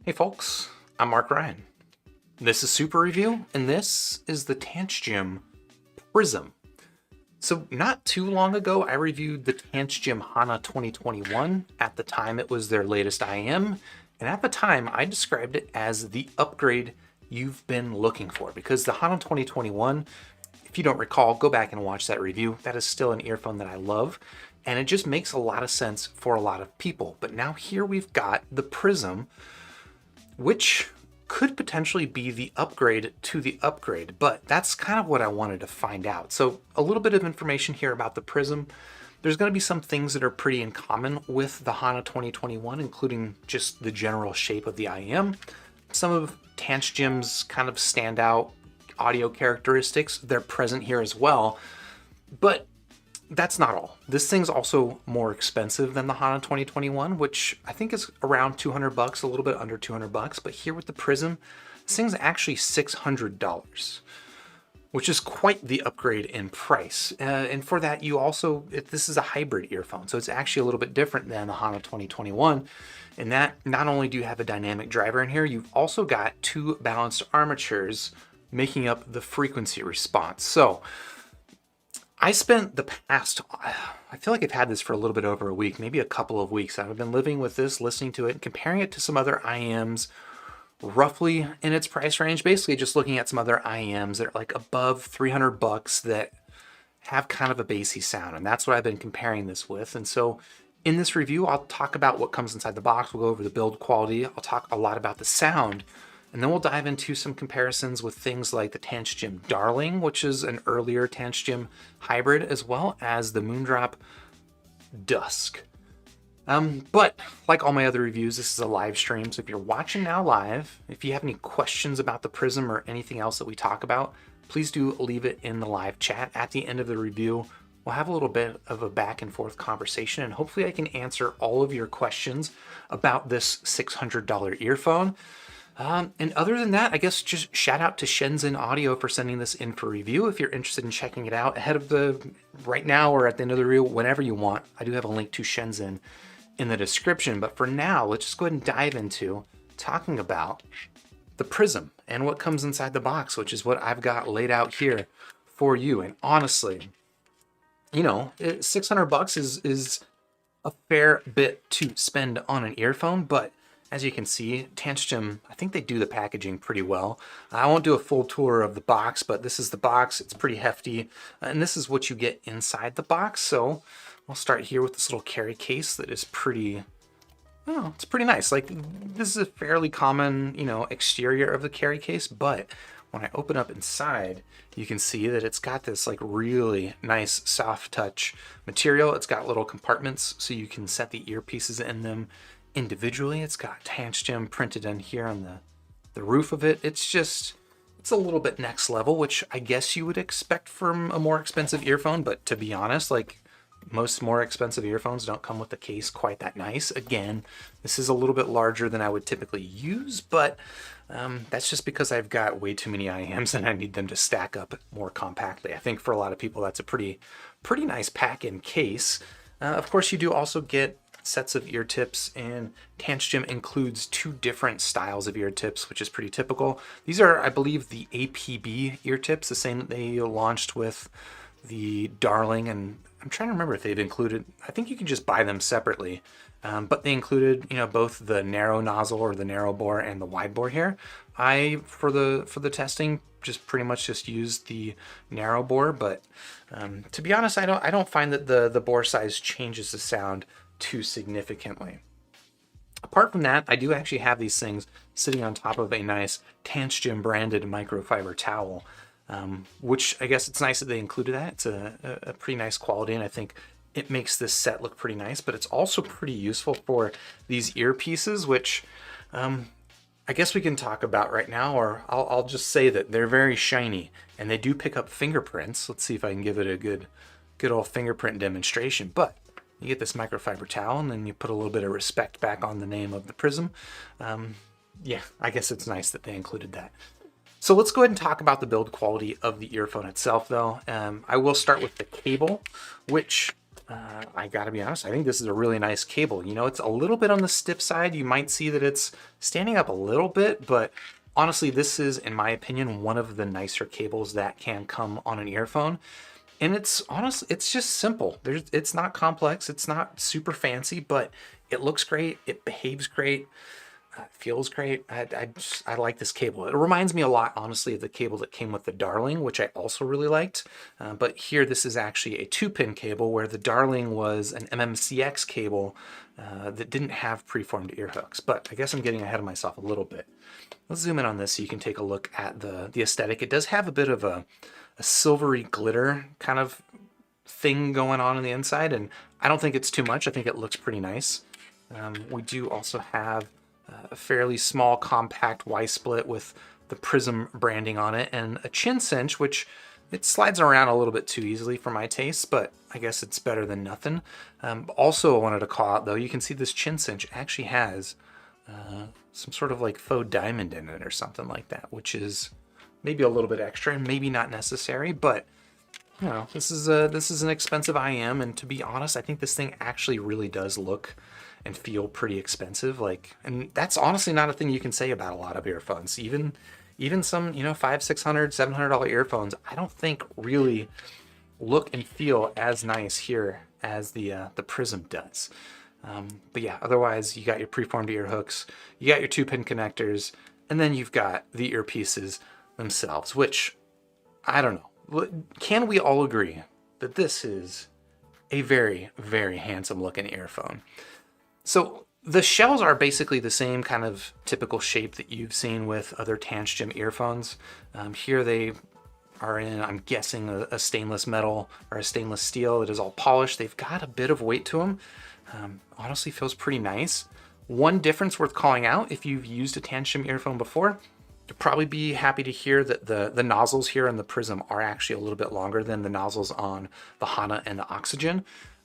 Hey folks, I'm Mark Ryan. This is Super Review, and this is the Tanchjim Prism. So not too long ago, I reviewed the Tanchjim Hana 2021. At the time, it was their latest IM, and at the time, I described it as the upgrade you've been looking for, because the Hana 2021, if you don't recall, go back and watch that review. That is still an earphone that I love, and it just makes a lot of sense for a lot of people. But now here we've got the Prism, which could potentially be the upgrade to the upgrade, but that's kind of what I wanted to find out. So a little bit of information here about the Prism. There's going to be some things that are pretty in common with the Hana 2021, including just the general shape of the IM. Some of Tanchjim's kind of standout audio characteristics, they're present here as well, but that's not all. This thing's also more expensive than the Hana 2021, which I think is around 200 bucks, a little bit under 200 bucks. But here with the Prism, this thing's actually $600, which is quite the upgrade in price. And for that, you also, this is a hybrid earphone, so it's actually a little bit different than the Hana 2021. In that, not only do you have a dynamic driver in here, you've also got two balanced armatures making up the frequency response. So I spent the past, I feel like I've had this for a little bit over a week, maybe a couple of weeks. I've been living with this, listening to it, and comparing it to some other IMs roughly in its price range. Basically just looking at some other IMs that are like above 300 bucks that have kind of a bassy sound. And that's what I've been comparing this with. And so in this review, I'll talk about what comes inside the box. We'll go over the build quality. I'll talk a lot about the sound. And then we'll dive into some comparisons with things like the Tanchjim Darling, which is an earlier Tanchjim hybrid, as well as the Moondrop Dusk. But like all my other reviews, this is a live stream. So if you're watching now live, if you have any questions about the Prism or anything else that we talk about, please do leave it in the live chat. At the end of the review, we'll have a little bit of a back and forth conversation, and hopefully I can answer all of your questions about this $600 earphone. And other than that, I guess just shout out to Shenzhen Audio for sending this in for review. If you're interested in checking it out ahead of right now or at the end of the review, whenever you want, I do have a link to Shenzhen in the description. But for now, let's just go ahead and dive into talking about the Prism and what comes inside the box, which is what I've got laid out here for you. And honestly, you know, 600 bucks is a fair bit to spend on an earphone, but as you can see, Tanchjim, I think they do the packaging pretty well. I won't do a full tour of the box, but this is the box. It's pretty hefty, and this is what you get inside the box. So we'll start here with this little carry case that is pretty, oh, it's pretty nice. Like, this is a fairly common, you know, exterior of the carry case, but when I open up inside, you can see that it's got this like really nice soft touch material. It's got little compartments so you can set the earpieces in them individually. It's got Tanchjim printed in here on the roof of it. It's a little bit next level, which I guess you would expect from a more expensive earphone, but to be honest, like most more expensive earphones don't come with the case quite that nice. Again, this is a little bit larger than I would typically use, but that's just because I've got way too many IMs and I need them to stack up more compactly. I think for a lot of people, that's a pretty nice pack-in case. Of course, you do also get sets of ear tips, and Tanchjim includes two different styles of ear tips, which is pretty typical. These are, I believe, the APB ear tips, the same that they launched with the Darling, and I'm trying to remember if they've included, I think you can just buy them separately, but they included, you know, both the narrow nozzle or the narrow bore and the wide bore here. I, for the testing, just pretty much just used the narrow bore, but to be honest, I don't find that the bore size changes the sound too significantly. Apart from that, I do actually have these things sitting on top of a nice Tanchjim branded microfiber towel, which I guess it's nice that they included that. It's a pretty nice quality, and I think it makes this set look pretty nice, but it's also pretty useful for these earpieces, which I guess we can talk about right now, or I'll just say that they're very shiny, and they do pick up fingerprints. Let's see if I can give it a good old fingerprint demonstration, but you get this microfiber towel, and then you put a little bit of respect back on the name of the Prism. Yeah, I guess it's nice that they included that. So let's go ahead and talk about the build quality of the earphone itself, though. I will start with the cable, which I gotta be honest, I think this is a really nice cable. You know, it's a little bit on the stiff side. You might see that it's standing up a little bit, but honestly, this is, in my opinion, one of the nicer cables that can come on an earphone. And it's honestly, it's just simple. It's not complex. It's not super fancy, but it looks great. It behaves great. Feels great. I like this cable. It reminds me a lot, honestly, of the cable that came with the Darling, which I also really liked. But here, this is actually a 2-pin cable, where the Darling was an MMCX cable that didn't have preformed ear hooks. But I guess I'm getting ahead of myself a little bit. Let's zoom in on this so you can take a look at the aesthetic. It does have a bit of a silvery glitter kind of thing going on the inside, and I don't think it's too much. I think it looks pretty nice. We do also have a fairly small compact Y-split with the Prism branding on it, and a chin cinch, which it slides around a little bit too easily for my taste, but I guess it's better than nothing. Also, I wanted to call out, though, you can see this chin cinch actually has some sort of like faux diamond in it or something like that, which is maybe a little bit extra and maybe not necessary, but you know, this is an expensive IM, and to be honest, I think this thing actually really does look and feel pretty expensive. Like, and that's honestly not a thing you can say about a lot of earphones. Even some, you know, $500, $600, $700 earphones, I don't think really look and feel as nice here as the Prism does. But yeah, otherwise you got your preformed ear hooks, you got your 2-pin connectors, and then you've got the earpieces themselves, which I don't know. Can we all agree that this is a very, very handsome looking earphone? So the shells are basically the same kind of typical shape that you've seen with other Tanchjim earphones. Here they are in, I'm guessing, a stainless metal or a stainless steel that is all polished. They've got a bit of weight to them. Honestly feels pretty nice. One difference worth calling out, if you've used a Tanchjim earphone before, you'll probably be happy to hear that the nozzles here in the Prism are actually a little bit longer than the nozzles on the Hana and the Oxygen.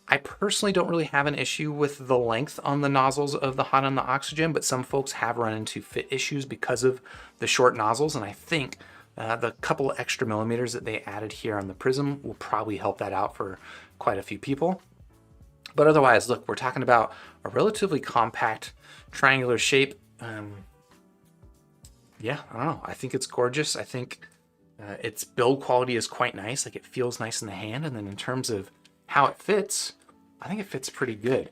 I personally don't really have an issue with the length on the nozzles of the Hana and the Oxygen, but some folks have run into fit issues because of the short nozzles, and I think the couple extra millimeters that they added here on the Prism will probably help that out for quite a few people. But otherwise, look, we're talking about a relatively compact triangular shape. Yeah, I don't know. I think it's gorgeous. I think its build quality is quite nice. Like, it feels nice in the hand. And then in terms of how it fits, I think it fits pretty good.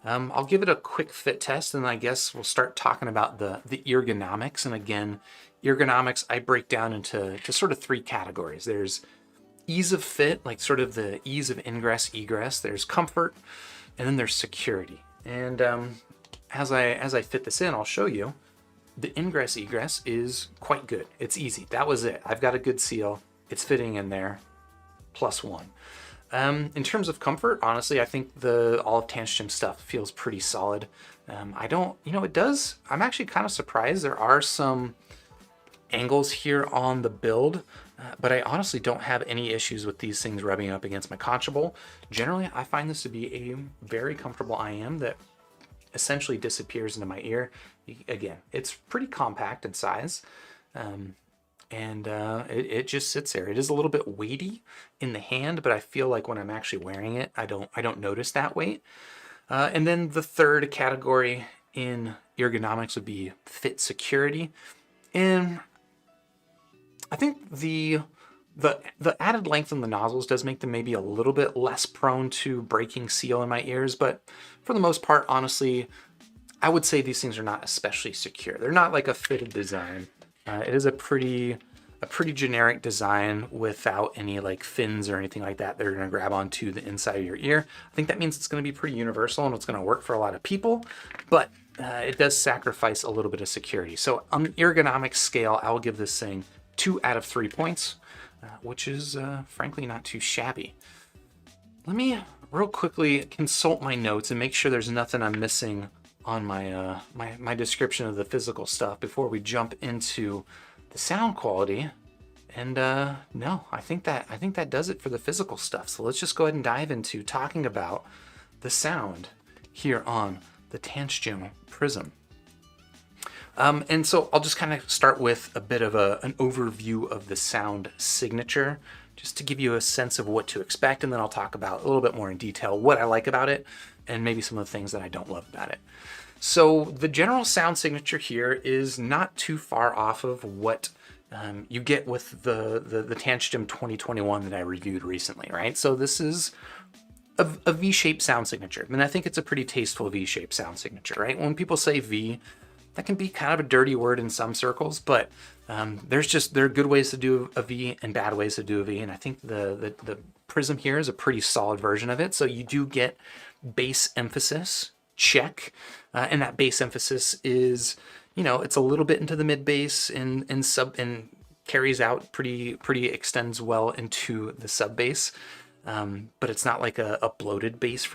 I'll give it a quick fit test, and I guess we'll start talking about the ergonomics. And again, ergonomics I break down into sort of 3 categories. There's ease of fit, like sort of the ease of ingress, egress. There's comfort, and then there's security. And as I fit this in, I'll show you. The ingress egress is quite good. It's easy. That was it. I've got a good seal. It's fitting in there. +1. In terms of comfort, honestly, I think all of Tanchjim stuff feels pretty solid. It does. I'm actually kind of surprised. There are some angles here on the build, but I honestly don't have any issues with these things rubbing up against my conchable. Generally, I find this to be a very comfortable IM that essentially disappears into my ear. Again, it's pretty compact in size, and it just sits there. It is a little bit weighty in the hand, but I feel like when I'm actually wearing it, I don't notice that weight. And then the third category in ergonomics would be fit security, and I think the added length in the nozzles does make them maybe a little bit less prone to breaking seal in my ears, but for the most part, honestly, I would say these things are not especially secure. They're not like a fitted design. It is a pretty generic design without any like fins or anything like that. They're going to grab onto the inside of your ear. I think that means it's going to be pretty universal and it's going to work for a lot of people, but it does sacrifice a little bit of security. So on the ergonomics scale, I will give this thing 2 out of 3 points, which is frankly not too shabby. Let me real quickly consult my notes and make sure there's nothing I'm missing on my my description of the physical stuff before we jump into the sound quality. And no, I think that does it for the physical stuff. So let's just go ahead and dive into talking about the sound here on the Tanchjim Prism. And so I'll just kind of start with a bit of an overview of the sound signature just to give you a sense of what to expect, and then I'll talk about a little bit more in detail what I like about it and maybe some of the things that I don't love about it. So the general sound signature here is not too far off of what you get with the Tanchjim 2021 that I reviewed recently, right? So this is a V-shaped sound signature, and I think it's a pretty tasteful V-shaped sound signature, right? When people say V, that can be kind of a dirty word in some circles, but there are good ways to do a V and bad ways to do a V, and I think the Prism here is a pretty solid version of it. So you do get bass emphasis, check, and that bass emphasis is, it's a little bit into the mid bass and carries out pretty extends well into the sub bass. But it's not like a bloated bass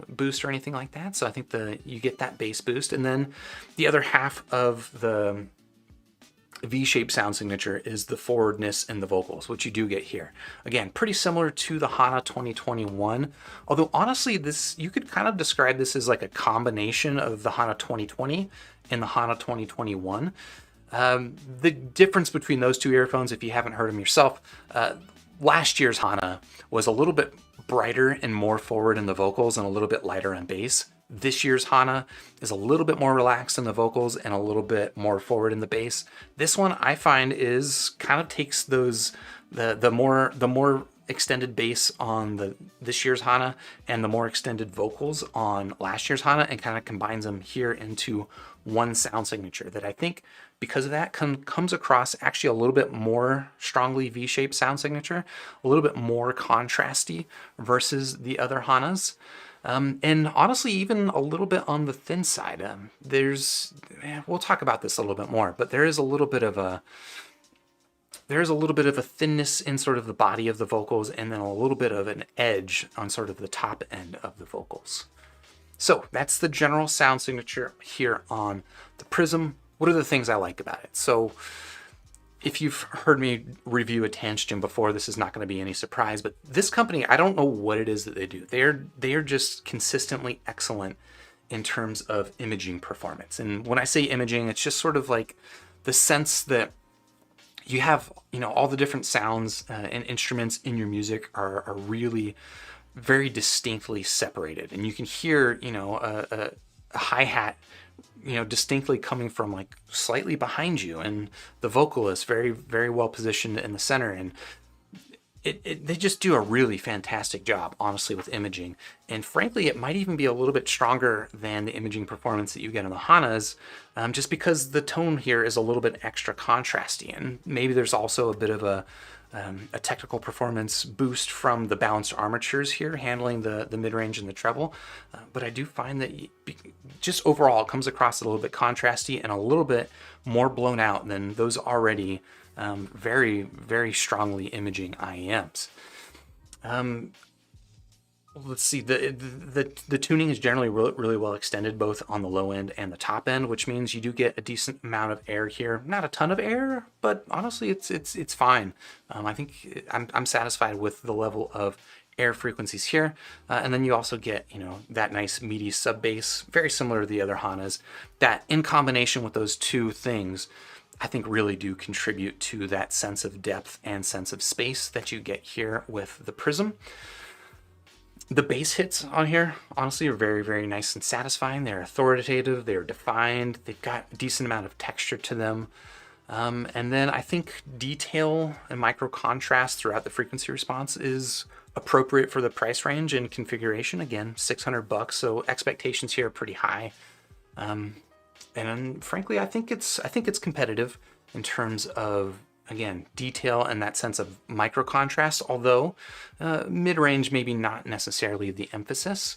boost or anything like that. So I think you get that bass boost. And then the other half of the V-shaped sound signature is the forwardness in the vocals, which you do get here. Again, pretty similar to the Hana 2021. Although honestly, you could kind of describe this as like a combination of the Hana 2020 and the Hana 2021. The difference between those two earphones, if you haven't heard them yourself, last year's Hana was a little bit brighter and more forward in the vocals and a little bit lighter on bass. This year's Hana is a little bit more relaxed in the vocals and a little bit more forward in the bass. This one I find is kind of takes those the more extended bass on this year's Hana and the more extended vocals on last year's Hana and kind of combines them here into one sound signature that I think because of that comes across actually a little bit more strongly V-shaped sound signature, a little bit more contrasty versus the other Hanas. And honestly, even a little bit on the thin side. We'll talk about this a little bit more, but there is a little bit of a thinness in sort of the body of the vocals, and then a little bit of an edge on sort of the top end of the vocals. So that's the general sound signature here on the Prism. What are the things I like about it? So if you've heard me review a Tanchjim before, this is not going to be any surprise, but this company, I don't know what it is that they do. They are just consistently excellent in terms of imaging performance. And when I say imaging, it's just sort of like the sense that you have, all the different sounds and instruments in your music are really very distinctly separated. And you can hear, a hi-hat, distinctly coming from like slightly behind you, and the vocal is very, very well positioned in the center. And they just do a really fantastic job, honestly, with imaging. And frankly, it might even be a little bit stronger than the imaging performance that you get on the Hanas, just because the tone here is a little bit extra contrasty. And maybe there's also a bit of a technical performance boost from the balanced armatures here, handling the mid-range and the treble. But I do find that just overall, it comes across a little bit contrasty and a little bit more blown out than those already very, very strongly imaging IEMs. Let's see, the tuning is generally really well extended both on the low end and the top end, which means you do get a decent amount of air here. Not a ton of air, but honestly, it's fine. I think I'm satisfied with the level of air frequencies here, and then you also get that nice meaty sub bass, very similar to the other Hanas. That in combination with those two things, I think really do contribute to that sense of depth and sense of space that you get here with the Prism. The bass hits on here, honestly, are very, very nice and satisfying. They're authoritative, they're defined, they've got a decent amount of texture to them. And then I think detail and micro contrast throughout the frequency response is appropriate for the price range and configuration. Again, $600, so expectations here are pretty high. And frankly, I think it's competitive in terms of, again, detail and that sense of micro contrast, although mid-range maybe not necessarily the emphasis.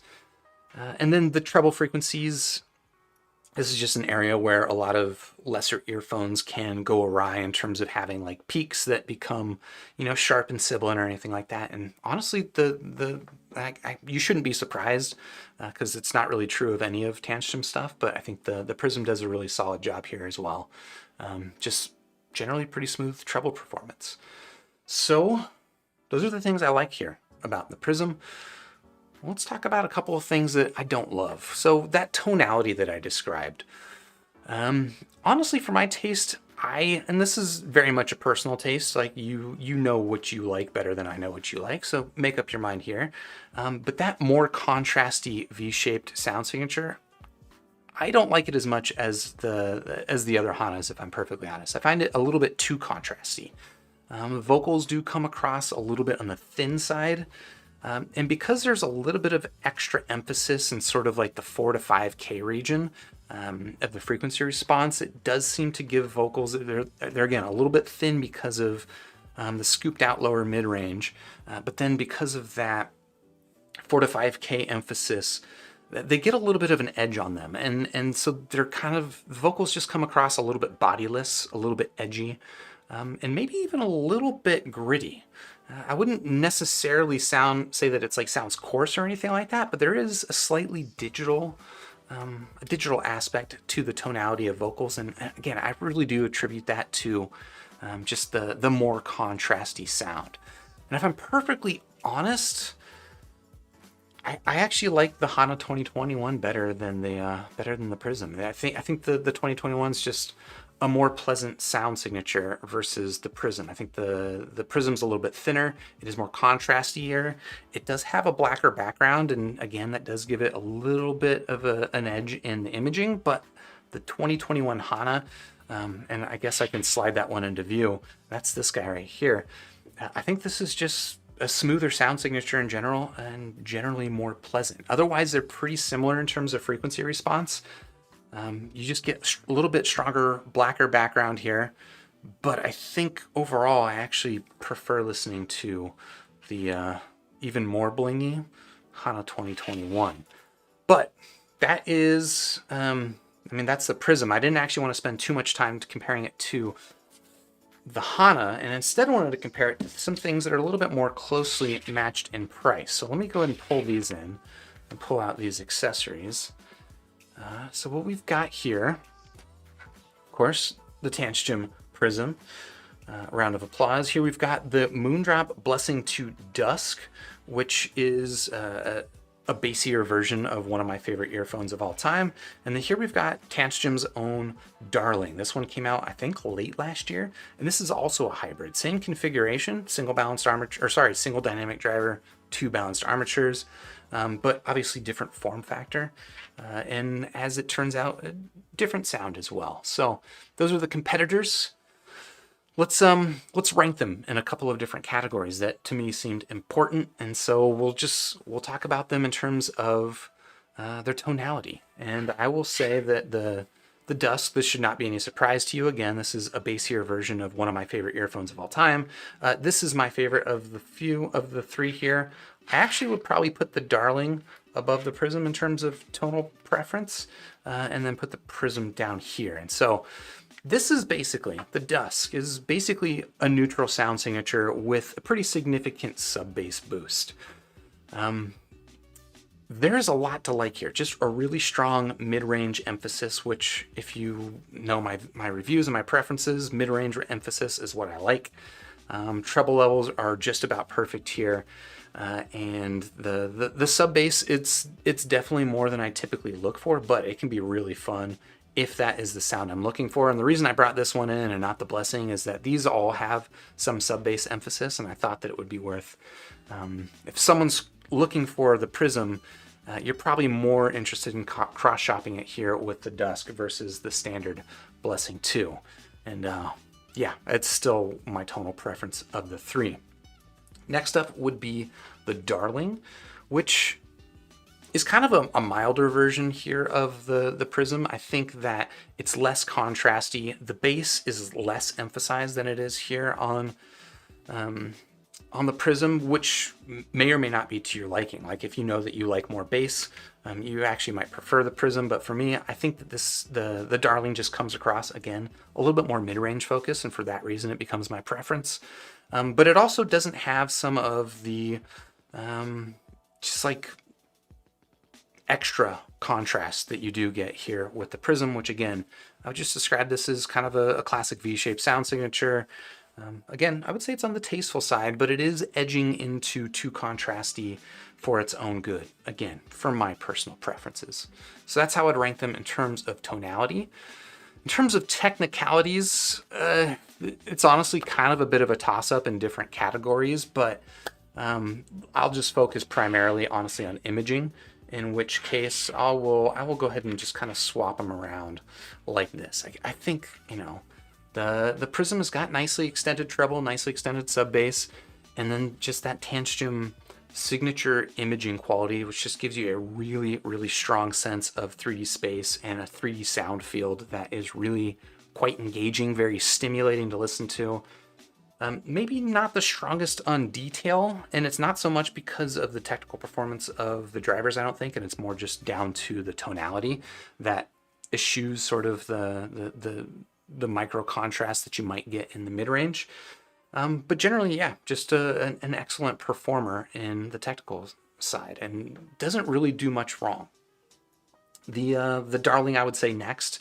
And then the treble frequencies, this is just an area where a lot of lesser earphones can go awry in terms of having like peaks that become, sharp and sibilant or anything like that. And honestly, you shouldn't be surprised because it's not really true of any of Tanchjim stuff, but I think the Prism does a really solid job here as well. Just generally pretty smooth treble performance. So those are the things I like here about the Prism. Let's talk about a couple of things that I don't love. So that tonality that I described, Honestly, for my taste, and this is very much a personal taste, like you know what you like better than I know what you like, so make up your mind here. But that more contrasty V-shaped sound signature, I don't like it as much as the other Hanas, if I'm perfectly honest. I find it a little bit too contrasty. Vocals do come across a little bit on the thin side. And because there's a little bit of extra emphasis in sort of like the 4 to 5K region of the frequency response, it does seem to give vocals, they're again a little bit thin because of the scooped out lower mid range. But then because of that 4 to 5K emphasis, they get a little bit of an edge on them. And so they're kind of, the vocals just come across a little bit bodiless, a little bit edgy, and maybe even a little bit gritty. I wouldn't necessarily say that it's like sounds coarse or anything like that, but there is a slightly digital aspect to the tonality of vocals. And again, I really do attribute that to just the more contrasty sound. And if I'm perfectly honest, I actually like the Hana 2021 better than the Prism. I think the 2021 is just a more pleasant sound signature versus the Prism. I think the Prism's a little bit thinner. It is more contrastier. It does have a blacker background, and again, that does give it a little bit of an edge in the imaging. But the 2021 Hana, and I guess I can slide that one into view. That's this guy right here. I think this is just a smoother sound signature in general, and generally more pleasant. Otherwise, they're pretty similar in terms of frequency response. You just get a little bit stronger, blacker background here. But I think overall, I actually prefer listening to the even more blingy Hana 2021. But that is, that's the Prism. I didn't actually want to spend too much time comparing it to the Hana, and instead wanted to compare it to some things that are a little bit more closely matched in price. So let me go ahead and pull these in and pull out these accessories. So what we've got here, of course, the Tanchjim Prism. Round of applause. Here we've got the Moondrop Blessing to Dusk, which is a bassier version of one of my favorite earphones of all time. And then here we've got Tanchjim's own Darling. This one came out, I think, late last year. And this is also a hybrid. Same configuration, single dynamic driver, 2 balanced armatures, but obviously different form factor. And as it turns out, a different sound as well. So those are the competitors. Let's rank them in a couple of different categories that to me seemed important, and so we'll talk about them in terms of their tonality. And I will say that the Dusk, this should not be any surprise to you. Again, this is a bassier version of one of my favorite earphones of all time. This is my favorite of the few of the 3 here. I actually would probably put the Darling above the Prism in terms of tonal preference, and then put the Prism down here. And so this is basically, the Dusk is basically a neutral sound signature with a pretty significant sub-bass boost. There's a lot to like here. Just a really strong mid-range emphasis, which if you know my reviews and my preferences, mid-range emphasis is what I like. Treble levels are just about perfect here. And the sub-bass, it's definitely more than I typically look for, but it can be really fun if that is the sound I'm looking for. And the reason I brought this one in and not the Blessing is that these all have some sub-bass emphasis, and I thought that it would be worth, if someone's looking for the Prism, you're probably more interested in cross-shopping it here with the Dusk versus the standard Blessing 2. And yeah, it's still my tonal preference of the 3. Next up would be the Darling, which is kind of a milder version here of the Prism. I think that it's less contrasty. The bass is less emphasized than it is here on the Prism, which may or may not be to your liking. Like if you know that you like more bass, you actually might prefer the Prism. But for me, I think that the Darling just comes across, again, a little bit more mid-range focus, and for that reason it becomes my preference. But it also doesn't have some of the just like extra contrast that you do get here with the Prism, which again, I would just describe this as kind of a classic V-shaped sound signature. Again, I would say it's on the tasteful side, but it is edging into too contrasty for its own good, again, for my personal preferences. So that's how I'd rank them in terms of tonality. In terms of technicalities, it's honestly kind of a bit of a toss-up in different categories, but I'll just focus primarily, honestly, on imaging, in which case I will go ahead and just kind of swap them around like this. I think, you know, the Prism has got nicely extended treble, nicely extended sub bass, and then just that Tanchjim signature imaging quality, which just gives you a really, really strong sense of 3D space and a 3D sound field that is really quite engaging, very stimulating to listen to. Maybe not the strongest on detail, and it's not so much because of the technical performance of the drivers, I don't think, and it's more just down to the tonality that eschews sort of the micro contrast that you might get in the mid-range. But generally, yeah, just an excellent performer in the technical side and doesn't really do much wrong. The Darling, I would say next.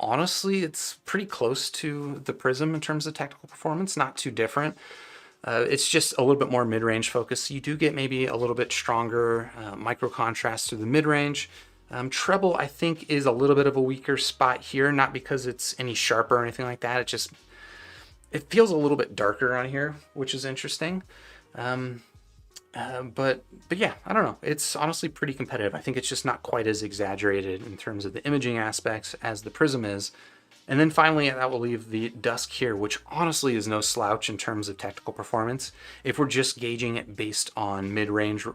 Honestly, it's pretty close to the Prism in terms of technical performance, not too different. It's just a little bit more mid-range focus. You do get maybe a little bit stronger micro contrast through the mid-range. Treble, I think, is a little bit of a weaker spot here, not because it's any sharper or anything like that. It feels a little bit darker on here, which is interesting. But yeah, I don't know. It's honestly pretty competitive. I think it's just not quite as exaggerated in terms of the imaging aspects as the Prism is. And then finally, that will leave the Dusk here, which honestly is no slouch in terms of technical performance. If we're just gauging it based on mid-range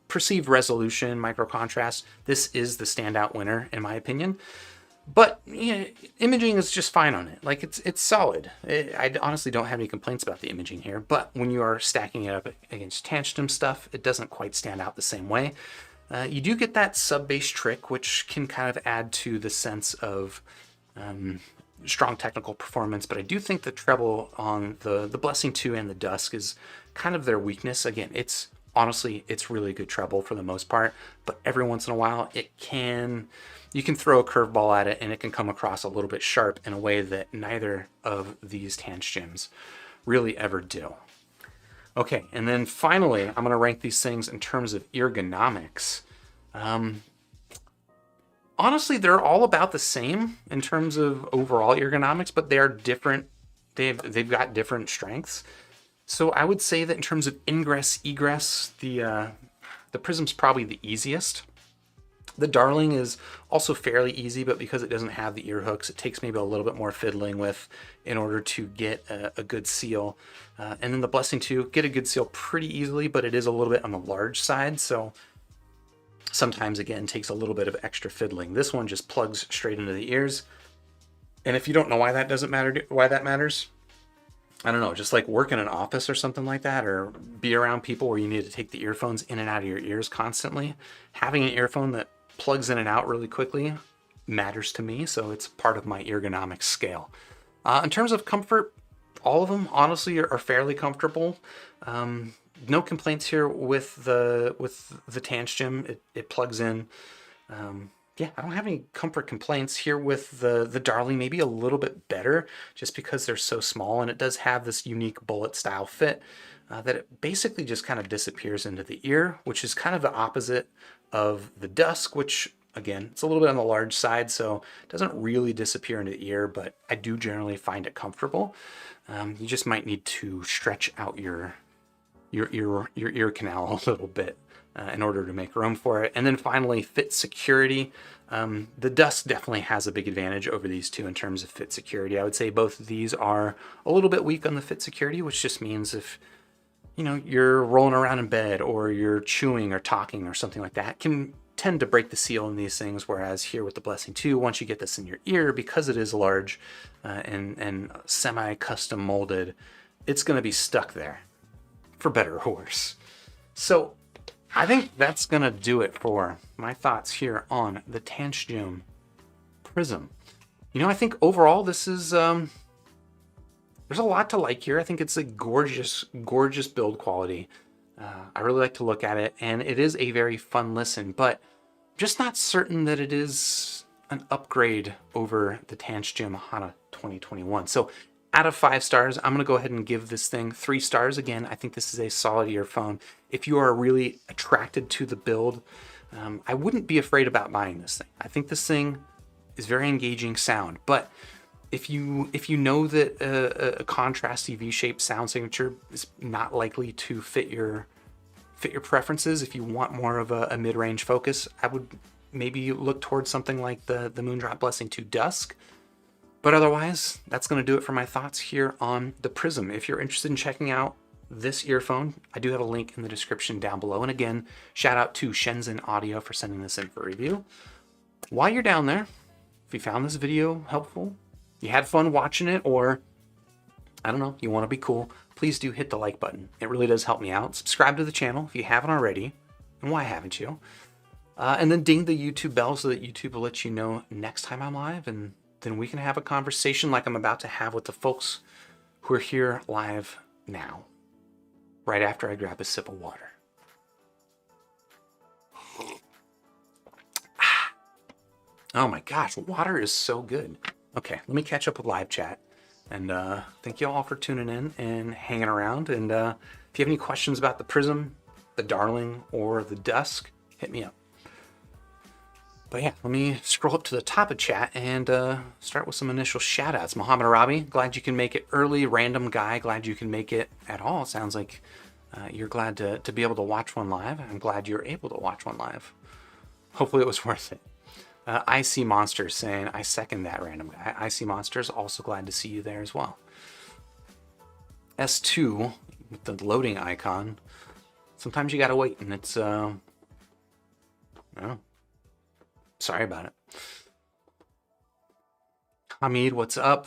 perceived resolution, micro contrast, this is the standout winner in my opinion. But yeah, imaging is just fine on it. Like it's solid. I honestly don't have any complaints about the imaging here. But when you are stacking it up against Tanchjim stuff, it doesn't quite stand out the same way. You do get that sub bass trick, which can kind of add to the sense of strong technical performance. But I do think the treble on the Blessing 2 and the Dusk is kind of their weakness. Again, it's really good treble for the most part. But every once in a while, you can throw a curveball at it and it can come across a little bit sharp in a way that neither of these Tanchjims really ever do. Okay, and then finally, I'm going to rank these things in terms of ergonomics. Honestly, they're all about the same in terms of overall ergonomics, but they are different. They've got different strengths. So I would say that in terms of ingress, egress, the Prism's probably the easiest. The Darling is also fairly easy, but because it doesn't have the ear hooks, it takes maybe a little bit more fiddling with in order to get a good seal. And then the Blessing 2, get a good seal pretty easily, but it is a little bit on the large side, so sometimes, again, takes a little bit of extra fiddling. This one just plugs straight into the ears. And if you don't know why that matters, I don't know, just like work in an office or something like that, or be around people where you need to take the earphones in and out of your ears constantly. Having an earphone that plugs in and out really quickly matters to me, so it's part of my ergonomics scale. In terms of comfort, all of them honestly are fairly comfortable. No complaints here with the Tanchjim. It plugs in. Yeah, I don't have any comfort complaints here with the Darling. Maybe a little bit better just because they're so small, and it does have this unique bullet style fit that it basically just kind of disappears into the ear, which is kind of the opposite of the Dusk, which again, it's a little bit on the large side, so it doesn't really disappear into the ear, but I do generally find it comfortable. You just might need to stretch out your ear canal a little bit in order to make room for it. And then finally, fit security. The Dusk definitely has a big advantage over these two in terms of fit security. I would say both of these are a little bit weak on the fit security, which just means if you're rolling around in bed or you're chewing or talking or something like that, can tend to break the seal in these things. Whereas here with the Blessing 2, once you get this in your ear, because it is large and semi-custom molded, it's going to be stuck there, for better or worse. So I think that's going to do it for my thoughts here on the Tanchjim Prism. I think overall this is, there's a lot to like here. I think it's a gorgeous, gorgeous build quality. I really like to look at it, and it is a very fun listen, but just not certain that it is an upgrade over the Tanchjim Hana 2021. So out of 5 stars, I'm going to go ahead and give this thing 3 stars. Again, I think this is a solid earphone. If you are really attracted to the build, I wouldn't be afraid about buying this thing. I think this thing is very engaging sound. But if you know that a contrasty V-shaped sound signature is not likely to fit your preferences, if you want more of a mid-range focus, I would maybe look towards something like the Moondrop Blessing 2 Dusk. But otherwise, that's going to do it for my thoughts here on the Prism. If you're interested in checking out this earphone, I do have a link in the description down below. And again, shout out to Shenzhen Audio for sending this in for review. While you're down there, if you found this video helpful, you had fun watching it, or I don't know, you want to be cool, please do hit the like button. It really does help me out. Subscribe to the channel if you haven't already, and why haven't you? And then ding the YouTube bell so that YouTube will let you know next time I'm live, and then we can have a conversation like I'm about to have with the folks who are here live now, right after I grab a sip of water. Oh my gosh, water is so good. Okay, let me catch up with live chat. And thank you all for tuning in and hanging around. And if you have any questions about the Prism, the Darling, or the Dusk, hit me up. But yeah, let me scroll up to the top of chat and start with some initial shout outs. Muhammad Arabi, glad you can make it early. Random Guy, glad you can make it at all. Sounds like you're glad to be able to watch one live. I'm glad you're able to watch one live. Hopefully it was worth it. I See Monsters saying, I second that, Random Guy. I See Monsters, also glad to see you there as well. S2, with the loading icon. Sometimes you gotta wait, and it's, I don't know. Sorry about it. Hamid, what's up?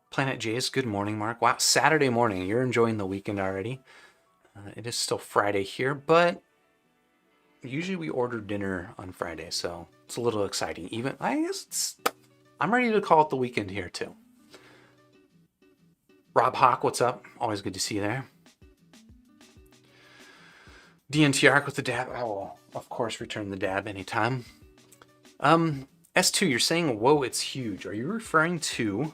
Planet Jace, good morning, Mark. Wow, Saturday morning. You're enjoying the weekend already. It is still Friday here, but usually we order dinner on Friday, so it's a little exciting. Even, I guess I'm ready to call it the weekend here too. Rob Hawk, what's up? Always good to see you there. DNT Arc with the dab. I will, of course, return the dab anytime. S2, you're saying, whoa, it's huge. Are you referring to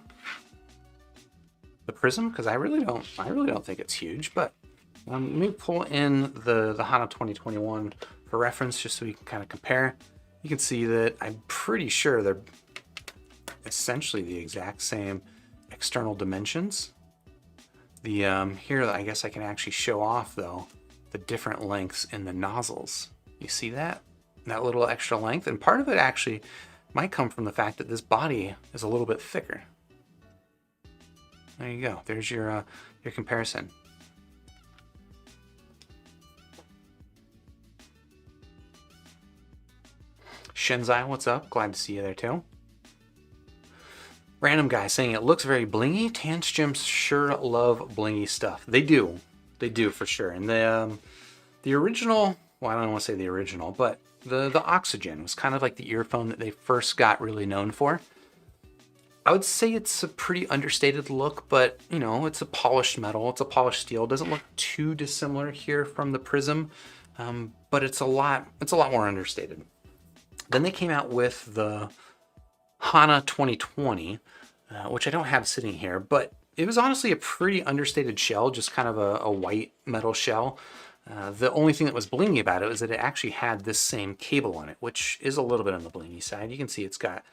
the Prism? Because I really don't think it's huge, but let me pull in the Hana 2021 for reference, just so we can kind of compare. You can see that I'm pretty sure they're essentially the exact same external dimensions. The here, I guess I can actually show off though the different lengths in the nozzles. You see that little extra length, and part of it actually might come from the fact that this body is a little bit thicker. There you go. There's your comparison. Shenzai, what's up? Glad to see you there too. Random Guy saying it looks very blingy. Tanchjims sure love blingy stuff. They do for sure. And the original, well, I don't want to say the original, but the Oxygen was kind of like the earphone that they first got really known for. I would say it's a pretty understated look, but you know, it's a polished metal, it's a polished steel. It doesn't look too dissimilar here from the Prism, but it's a lot more understated. Then they came out with the Hana 2020, which I don't have sitting here, but it was honestly a pretty understated shell, just kind of a white metal shell. The only thing that was blingy about it was that it actually had this same cable on it, which is a little bit on the blingy side. You can see it's got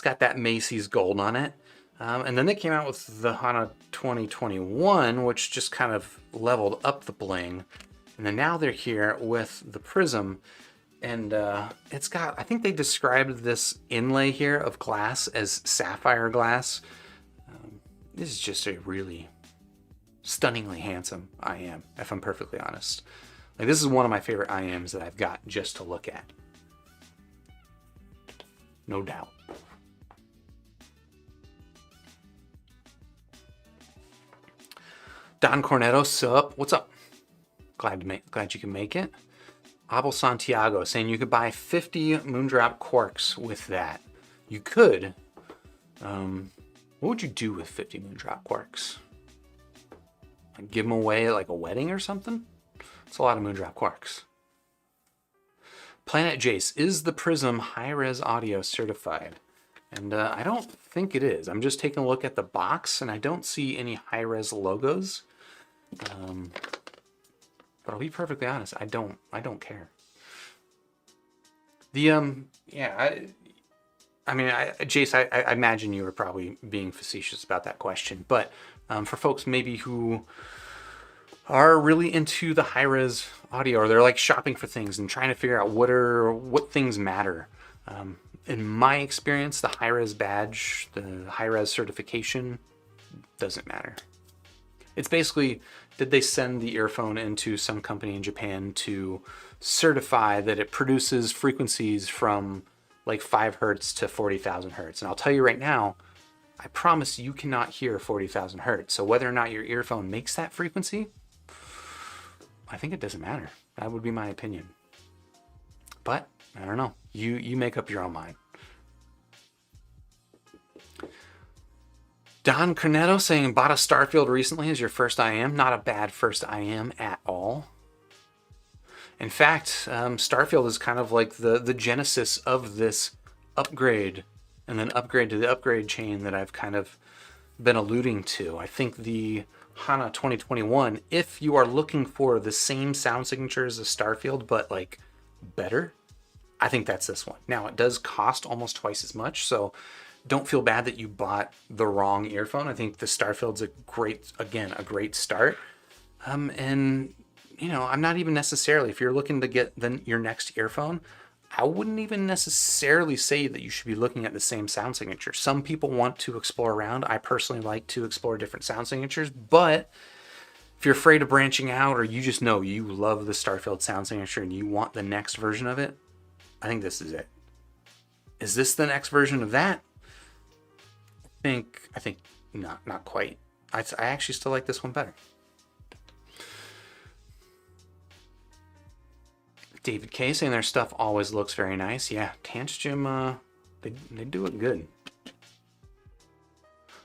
that Macy's gold on it. And then they came out with the Hana 2021, which just kind of leveled up the bling. And then now they're here with the Prism. And it's got, I think they described this inlay here of glass as sapphire glass. This is just a really stunningly handsome IM, if I'm perfectly honest. Like, this is one of my favorite IMs that I've got just to look at. No doubt. Don Cornetto, sup? What's up? Glad you can make it. Abel Santiago saying you could buy 50 Moondrop Quarks with that. You could. What would you do with 50 Moondrop Quarks? Like, give them away at like a wedding or something? It's a lot of Moondrop Quarks. Planet Jace, is the Prism high-res audio certified? And I don't think it is. I'm just taking a look at the box and I don't see any high-res logos. But I'll be perfectly honest, I don't care. Yeah, I mean, Jace, I imagine you were probably being facetious about that question, but for folks maybe who are really into the high-res audio, or they're like shopping for things and trying to figure out what things matter. In my experience, the high-res badge, the high-res certification, doesn't matter. It's basically, did they send the earphone into some company in Japan to certify that it produces frequencies from like 5 hertz to 40,000 hertz? And I'll tell you right now, I promise you cannot hear 40,000 hertz. So whether or not your earphone makes that frequency, I think it doesn't matter. That would be my opinion. But I don't know. You make up your own mind. Don Cornetto saying, bought a Starfield recently as your first IM. Not a bad first IM at all. In fact, Starfield is kind of like the genesis of this upgrade and then upgrade to the upgrade chain that I've kind of been alluding to. I think the Hana 2021, if you are looking for the same sound signature as the Starfield, but like better, I think that's this one. Now, it does cost almost twice as much, so don't feel bad that you bought the wrong earphone. I think the Starfield's a great start. And you know, I'm not even necessarily, if you're looking to get your next earphone, I wouldn't even necessarily say that you should be looking at the same sound signature. Some people want to explore around. I personally like to explore different sound signatures, but if you're afraid of branching out, or you just know you love the Starfield sound signature and you want the next version of it, I think this is it. Is this the next version of that? I think not quite. I actually still like this one better. David K saying their stuff always looks very nice. Yeah, Tanchjim, they do it good.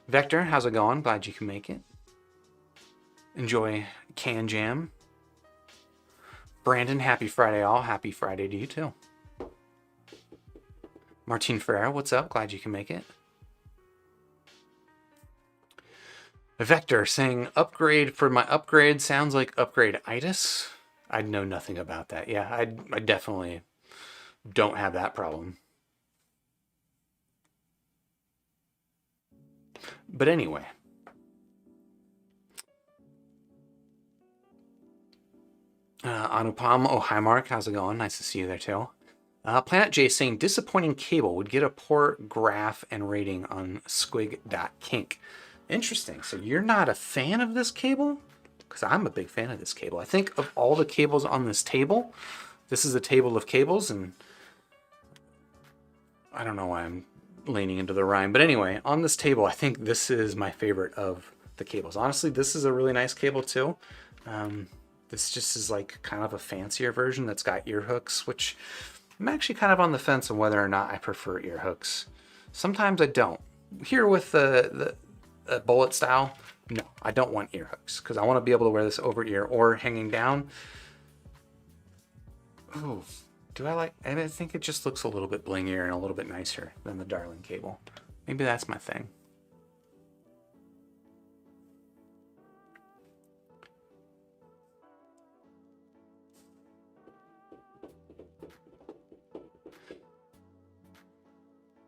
Vector, how's it going? Glad you can make it. Enjoy Can Jam. Brandon, happy Friday all. Happy Friday to you too. Martine Ferreira, what's up? Glad you can make it. Vector saying upgrade for my upgrade sounds like upgrade-itis. I know nothing about that. Yeah, I definitely don't have that problem. But anyway. Anupam, oh hi Mark, how's it going? Nice to see you there too. Planet J saying disappointing cable, would get a poor graph and rating on squig.kink. Interesting. So you're not a fan of this cable? Because I'm a big fan of this cable. I think of all the cables on this table, this is a table of cables, and I don't know why I'm leaning into the rhyme. But anyway, on this table, I think this is my favorite of the cables. Honestly, this is a really nice cable too. This just is like kind of a fancier version that's got ear hooks, which I'm actually kind of on the fence on whether or not I prefer ear hooks. Sometimes I don't. Here with the bullet style, no, I don't want ear hooks because I want to be able to wear this over ear or hanging down. Ooh, do I like, and I think it just looks a little bit blingier and a little bit nicer than the Darling cable. Maybe that's my thing.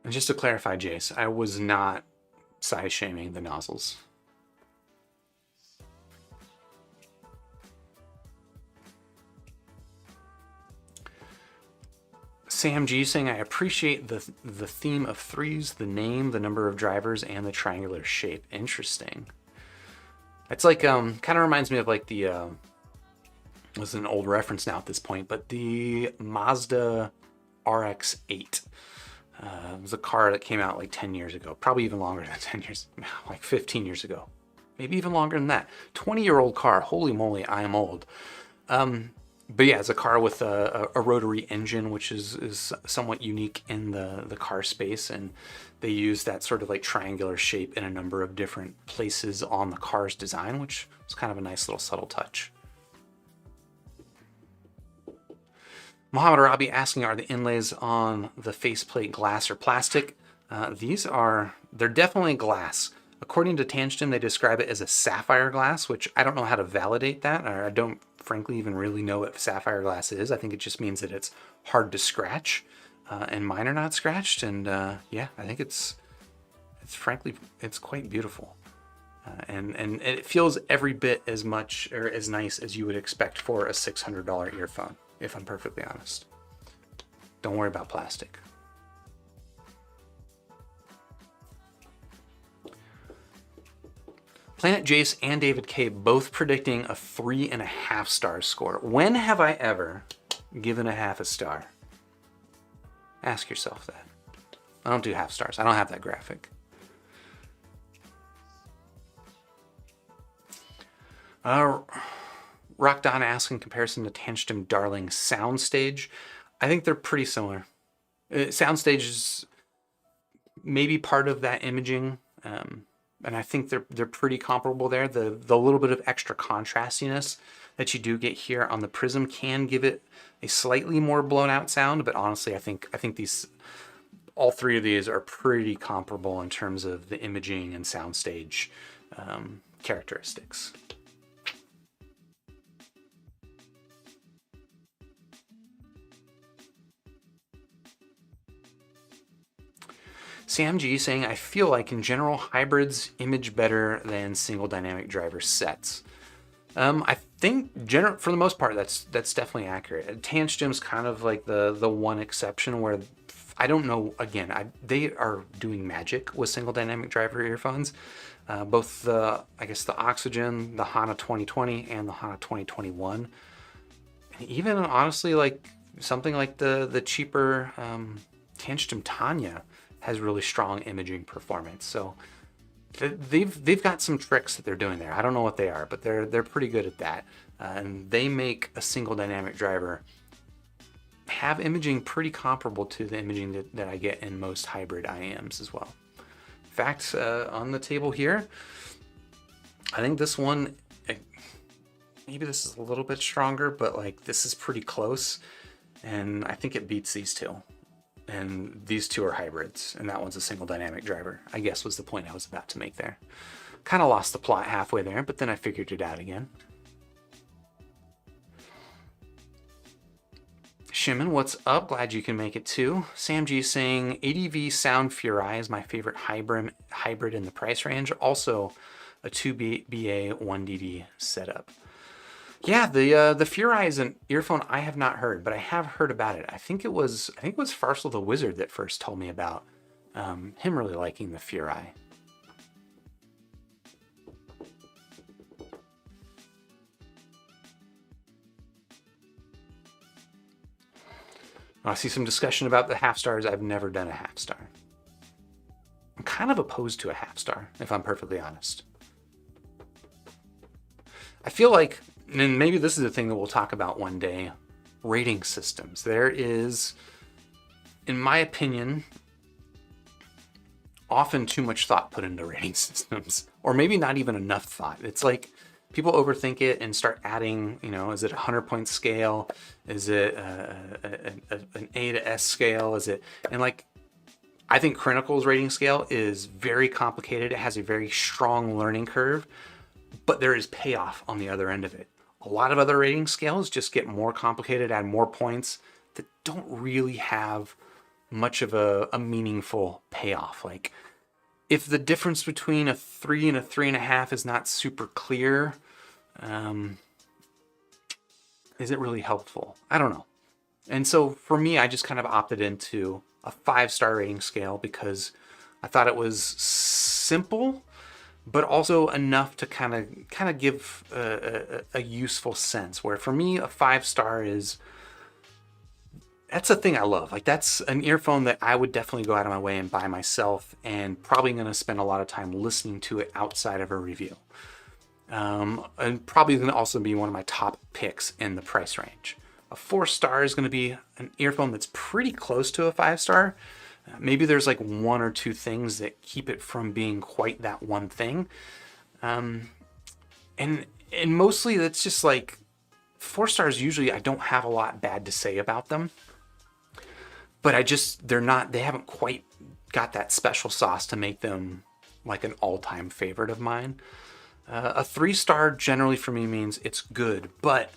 And just to clarify, Jace, I was not size shaming the nozzles. Sam G saying, I appreciate the theme of threes, the name, the number of drivers, and the triangular shape. Interesting. It's like, kind of reminds me of like the, this is an old reference now at this point, but the Mazda RX-8. It was a car that came out like 10 years ago, probably even longer than 10 years, like 15 years ago, maybe even longer than that. 20-year-old car, holy moly, I am old. But yeah, it's a car with a rotary engine, which is somewhat unique in the car space, and they use that sort of like triangular shape in a number of different places on the car's design, which is kind of a nice little subtle touch. Mohammed Arabi asking, are the inlays on the faceplate glass or plastic? They're definitely glass. According to Tanchjim, they describe it as a sapphire glass, which I don't know how to validate that, or I don't frankly even really know what sapphire glass is. I think it just means that it's hard to scratch. and mine are not scratched. And yeah, I think it's frankly, it's quite beautiful. And it feels every bit as much or as nice as you would expect for a $600 earphone, if I'm perfectly honest. Don't worry about plastic. Planet Jace and David K both predicting a 3.5 star score. When have I ever given a half a star? Ask yourself that. I don't do half stars. I don't have that graphic. Rock Don asks in comparison to Tanchjim Darling Soundstage. I think they're pretty similar. Soundstage is maybe part of that imaging, and I think they're pretty comparable there. The little bit of extra contrastiness that you do get here on the Prism can give it a slightly more blown out sound, but honestly, I think all three of these are pretty comparable in terms of the imaging and soundstage characteristics. Sam G saying, I feel like in general hybrids image better than single dynamic driver sets. I think for the most part that's definitely accurate. Tanchjim's kind of like the one exception where I don't know. Again, they are doing magic with single dynamic driver earphones. Both the Oxygen, the Hana 2020, and the Hana 2021, and even honestly like something like the cheaper Tanchjim Hana has really strong imaging performance. So they've got some tricks that they're doing there. I don't know what they are, but they're pretty good at that. And they make a single dynamic driver have imaging pretty comparable to the imaging that I get in most hybrid IAMs as well. In fact, on the table here, I think this one, maybe this is a little bit stronger, but like this is pretty close. And I think it beats these two. And these two are hybrids, and that one's a single dynamic driver, I guess was the point I was about to make there. Kind of lost the plot halfway there, but then I figured it out again. Shimon, what's up? Glad you can make it too. Sam G saying, ADV Sound Furai is my favorite hybrid in the price range. Also a 2BA 1DD setup. Yeah, the Furai is an earphone I have not heard, but I have heard about it. I think it was Farsal the Wizard that first told me about him really liking the Furai. I see some discussion about the half stars. I've never done a half star. I'm kind of opposed to a half star, if I'm perfectly honest. I feel like, and maybe this is a thing that we'll talk about one day, rating systems. There is, in my opinion, often too much thought put into rating systems, or maybe not even enough thought. It's like people overthink it and start adding, is it a 100-point scale? Is it an A to S scale? And like, I think Critical's rating scale is very complicated. It has a very strong learning curve, but there is payoff on the other end of it. A lot of other rating scales just get more complicated, add more points that don't really have much of a meaningful payoff. Like, if the difference between a 3 and a 3.5 is not super clear, is it really helpful? I don't know. And so for me, I just kind of opted into a 5-star rating scale because I thought it was simple, but also enough to kind of give a useful sense. Where for me, a 5-star that's a thing I love. Like, that's an earphone that I would definitely go out of my way and buy myself, and probably going to spend a lot of time listening to it outside of a review. And probably going to also be one of my top picks in the price range. A 4-star is going to be an earphone that's pretty close to a 5-star. Maybe there's like 1 or 2 things that keep it from being quite that one thing. And mostly that's just like 4 stars. Usually I don't have a lot bad to say about them, but they haven't quite got that special sauce to make them like an all-time favorite of mine. A 3-star generally for me means it's good, but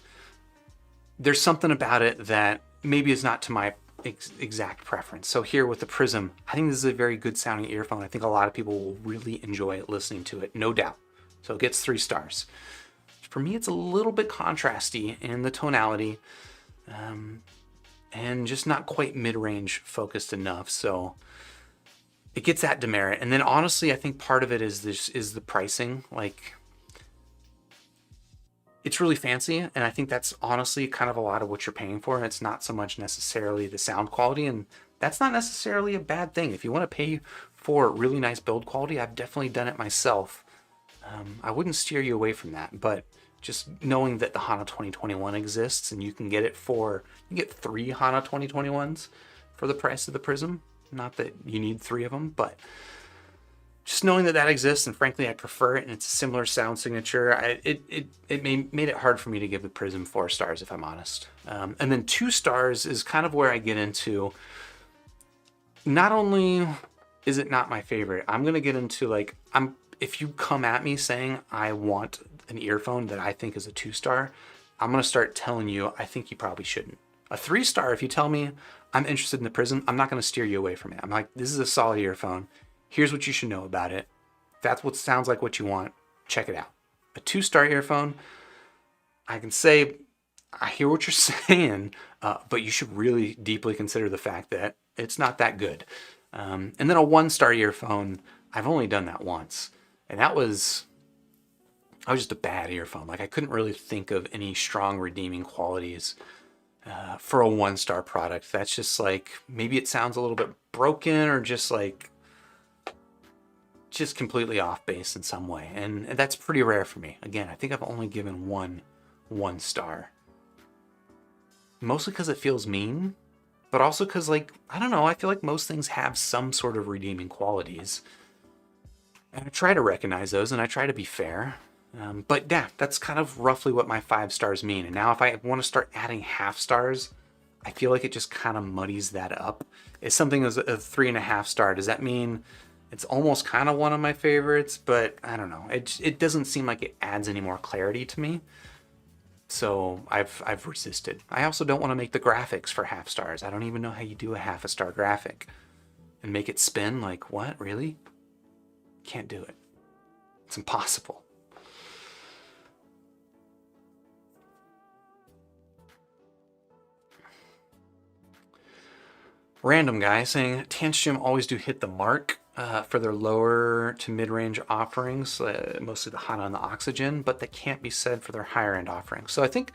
there's something about it that maybe is not to my exact preference. So here with the Prism, I think this is a very good sounding earphone. I think a lot of people will really enjoy listening to it, no doubt. So it gets 3 stars. For me, it's a little bit contrasty in the tonality, and just not quite mid-range focused enough. So it gets that demerit. And then honestly, I think part of it is the pricing. Like, it's really fancy, and I think that's honestly kind of a lot of what you're paying for. And it's not so much necessarily the sound quality, and that's not necessarily a bad thing. If you want to pay for really nice build quality, I've definitely done it myself. I wouldn't steer you away from that, but just knowing that the Hana 2021 exists and you can get it for, you get 3 Hana 2021s for the price of the Prism. Not that you need 3 of them, but just knowing that that exists, and frankly, I prefer it, and it's a similar sound signature. It made it hard for me to give the Prism 4 stars, if I'm honest. And then 2 stars is kind of where I get into, not only is it not my favorite, I'm gonna get into like, if you come at me saying I want an earphone that I think is a 2-star, I'm gonna start telling you I think you probably shouldn't. A 3-star, if you tell me I'm interested in the Prism, I'm not gonna steer you away from it. I'm like, this is a solid earphone. Here's what you should know about it. If that's what sounds like what you want, check it out. A 2-star earphone, I can say, I hear what you're saying, but you should really deeply consider the fact that it's not that good. And then a 1-star earphone, I've only done that once. And that was just a bad earphone. Like, I couldn't really think of any strong redeeming qualities for a 1-star product. That's just like, maybe it sounds a little bit broken, or just completely off base in some way. And that's pretty rare for me. Again, I think I've only given 1 star. Mostly because it feels mean, but also because, like, I don't know, I feel like most things have some sort of redeeming qualities. And I try to recognize those, and I try to be fair. But yeah, that's kind of roughly what my 5 stars mean. And now if I want to start adding half stars, I feel like it just kind of muddies that up. If something is a 3.5 star, does that mean it's almost kind of one of my favorites? But I don't know. It doesn't seem like it adds any more clarity to me. So I've resisted. I also don't want to make the graphics for half stars. I don't even know how you do a half-a-star graphic and make it spin. Like, what? Really? Can't do it. It's impossible. Random guy saying Tanchjim always do hit the mark for their lower to mid-range offerings, mostly the Hana and the Oxygen, but that can't be said for their higher-end offerings. So I think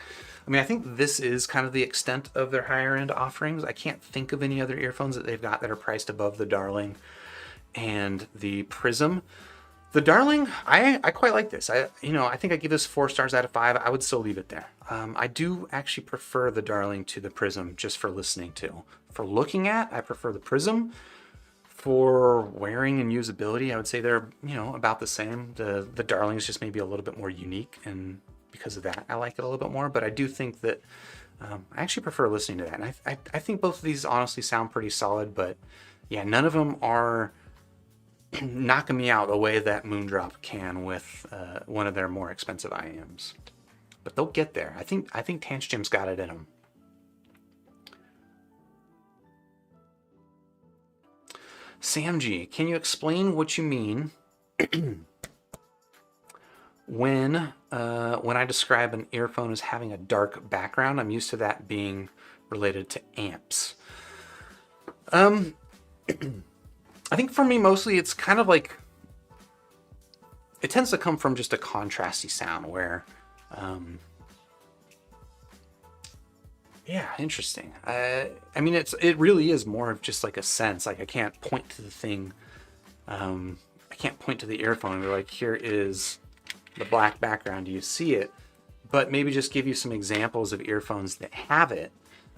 this is kind of the extent of their higher-end offerings. I can't think of any other earphones that they've got that are priced above the Darling and the Prism. The Darling, I quite like this. I think I give this 4 stars out of 5. I would still leave it there. I do actually prefer the Darling to the Prism just for listening to. For looking at, I prefer the Prism. For wearing and usability, I would say they're, about the same. The Darling is just maybe a little bit more unique, and because of that, I like it a little bit more. But I do think that I actually prefer listening to that. And I think both of these honestly sound pretty solid, but yeah, none of them are knocking me out the way that Moondrop can with one of their more expensive IMs. But they'll get there. I think Tanchjim's got it in them. Sam G, can you explain what you mean when I describe an earphone as having a dark background? I'm used to that being related to amps. I think for me, mostly it's kind of like, it tends to come from just a contrasty sound where, yeah, interesting. It really is more of just like a sense. Like, I can't point to the thing. I can't point to the earphone and be like, here is the black background. Do you see it? But maybe just give you some examples of earphones that have it.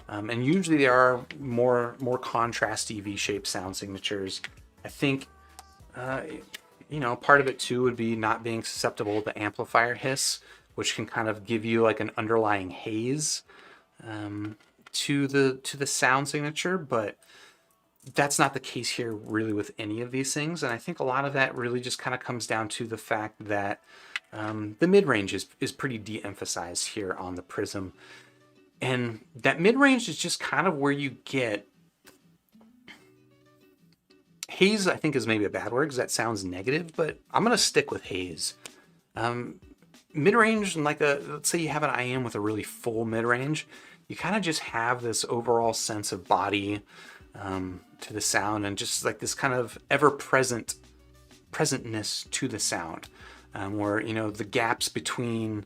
And usually there are more contrasty V-shaped sound signatures. I think, part of it too would be not being susceptible to amplifier hiss, which can kind of give you like an underlying haze to the sound signature. But that's not the case here really with any of these things. And I think a lot of that really just kind of comes down to the fact that the mid-range is pretty de-emphasized here on the Prism. And that mid-range is just kind of where you get haze, I think, is maybe a bad word because that sounds negative, but I'm going to stick with haze. Mid-range, and let's say you have an IM with a really full mid-range, you kind of just have this overall sense of body to the sound, and just like this kind of ever-presentness to the sound, where, the gaps between,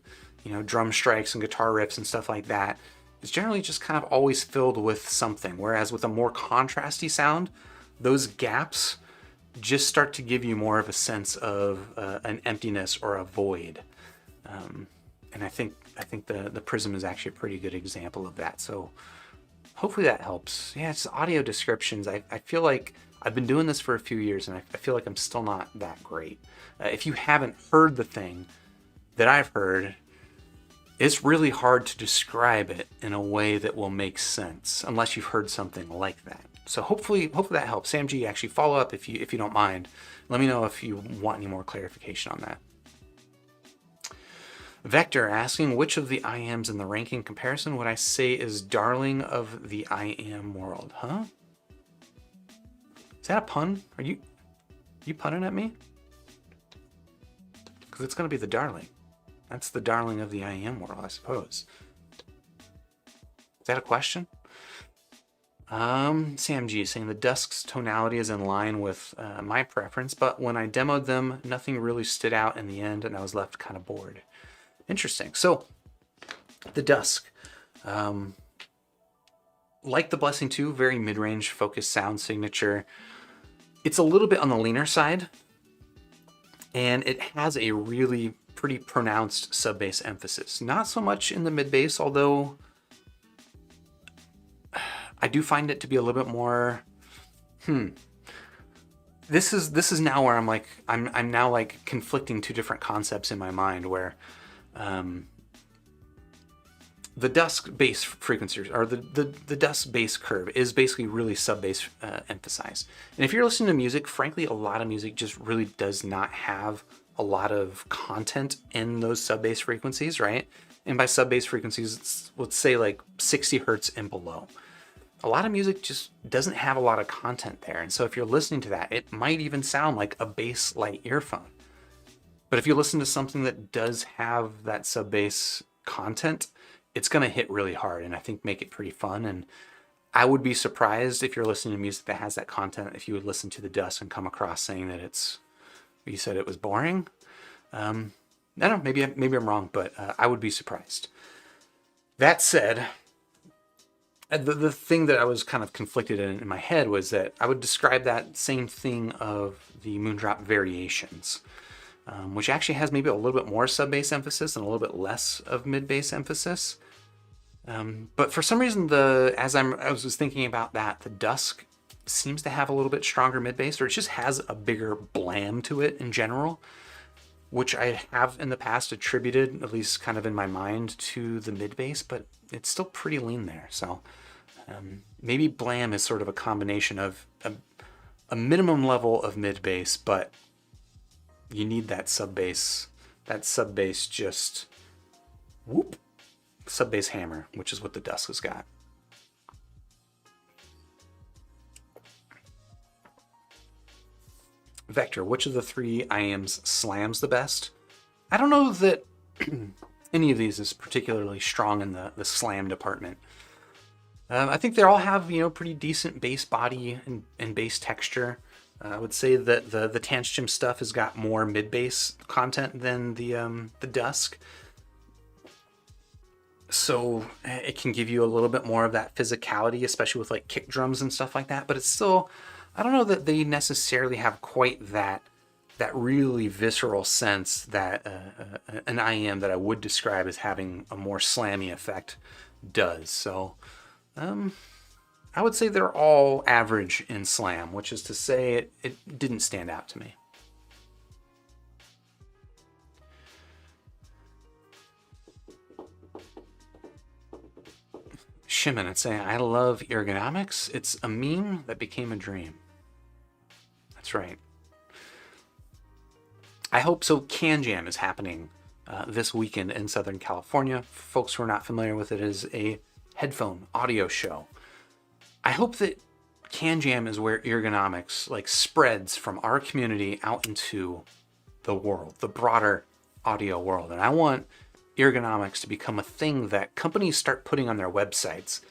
drum strikes and guitar riffs and stuff like that is generally just kind of always filled with something. Whereas with a more contrasty sound, those gaps just start to give you more of a sense of an emptiness or a void. And I think the Prism is actually a pretty good example of that. So hopefully that helps. Yeah, it's audio descriptions. I feel like I've been doing this for a few years, and I feel like I'm still not that great. If you haven't heard the thing that I've heard, it's really hard to describe it in a way that will make sense unless you've heard something like that. So hopefully that helps. Sam G, actually follow up if you don't mind. Let me know if you want any more clarification on that. Vector asking, which of the IMs in the ranking comparison would I say is darling of the IM world? Huh? Is that a pun? Are you punning at me? Because it's going to be the darling. That's the darling of the IM world, I suppose. Is that a question? Sam G is saying the Dusk's tonality is in line with my preference, but when I demoed them, nothing really stood out in the end, and I was left kind of bored. Interesting. So, the Dusk, like the Blessing 2, very mid-range focused sound signature. It's a little bit on the leaner side, and it has a really pretty pronounced sub-bass emphasis. Not so much in the mid-bass, although I do find it to be a little bit more, This is now where I'm now like conflicting two different concepts in my mind, where the Dusk bass frequencies, or the Dusk bass curve, is basically really sub-bass emphasized. And if you're listening to music, frankly, a lot of music just really does not have a lot of content in those sub-bass frequencies, right? And by sub-bass frequencies, let's say like 60 hertz and below. A lot of music just doesn't have a lot of content there. And so if you're listening to that, it might even sound like a bass light earphone. But if you listen to something that does have that sub-bass content, it's going to hit really hard, and I think make it pretty fun. And I would be surprised if you're listening to music that has that content, if you would listen to the Dusk and come across saying that you said it was boring. I don't know, maybe I'm wrong, but I would be surprised. That said, the thing that I was kind of conflicted in my head was that I would describe that same thing of the Moondrop Variations, which actually has maybe a little bit more sub-bass emphasis and a little bit less of mid-bass emphasis. But for some reason, as I was thinking about that, the Dusk seems to have a little bit stronger mid-bass, or it just has a bigger blam to it in general, which I have in the past attributed, at least kind of in my mind, to the mid-bass, but it's still pretty lean there. So maybe blam is sort of a combination of a minimum level of mid-bass, but you need that sub-bass just whoop, sub-bass hammer, which is what the Dusk has got. Vector, which of the three IMs slams the best? I don't know that any of these is particularly strong in the slam department. I think they all have, pretty decent bass body and bass texture. I would say that the Tanchjim stuff has got more mid-bass content than the Dusk. So it can give you a little bit more of that physicality, especially with like kick drums and stuff like that. But it's still, I don't know that they necessarily have quite that really visceral sense that an IM that I would describe as having a more slammy effect does. So I would say they're all average in slam, which is to say it didn't stand out to me. Shimon, it's saying, I love Eargonomics. It's a meme that became a dream. That's right. I hope so. Can Jam is happening this weekend in Southern California. For folks who are not familiar with it, is a headphone audio show. I hope that CanJam is where Eargonomics like spreads from our community out into the world, the broader audio world. And I want Eargonomics to become a thing that companies start putting on their websites,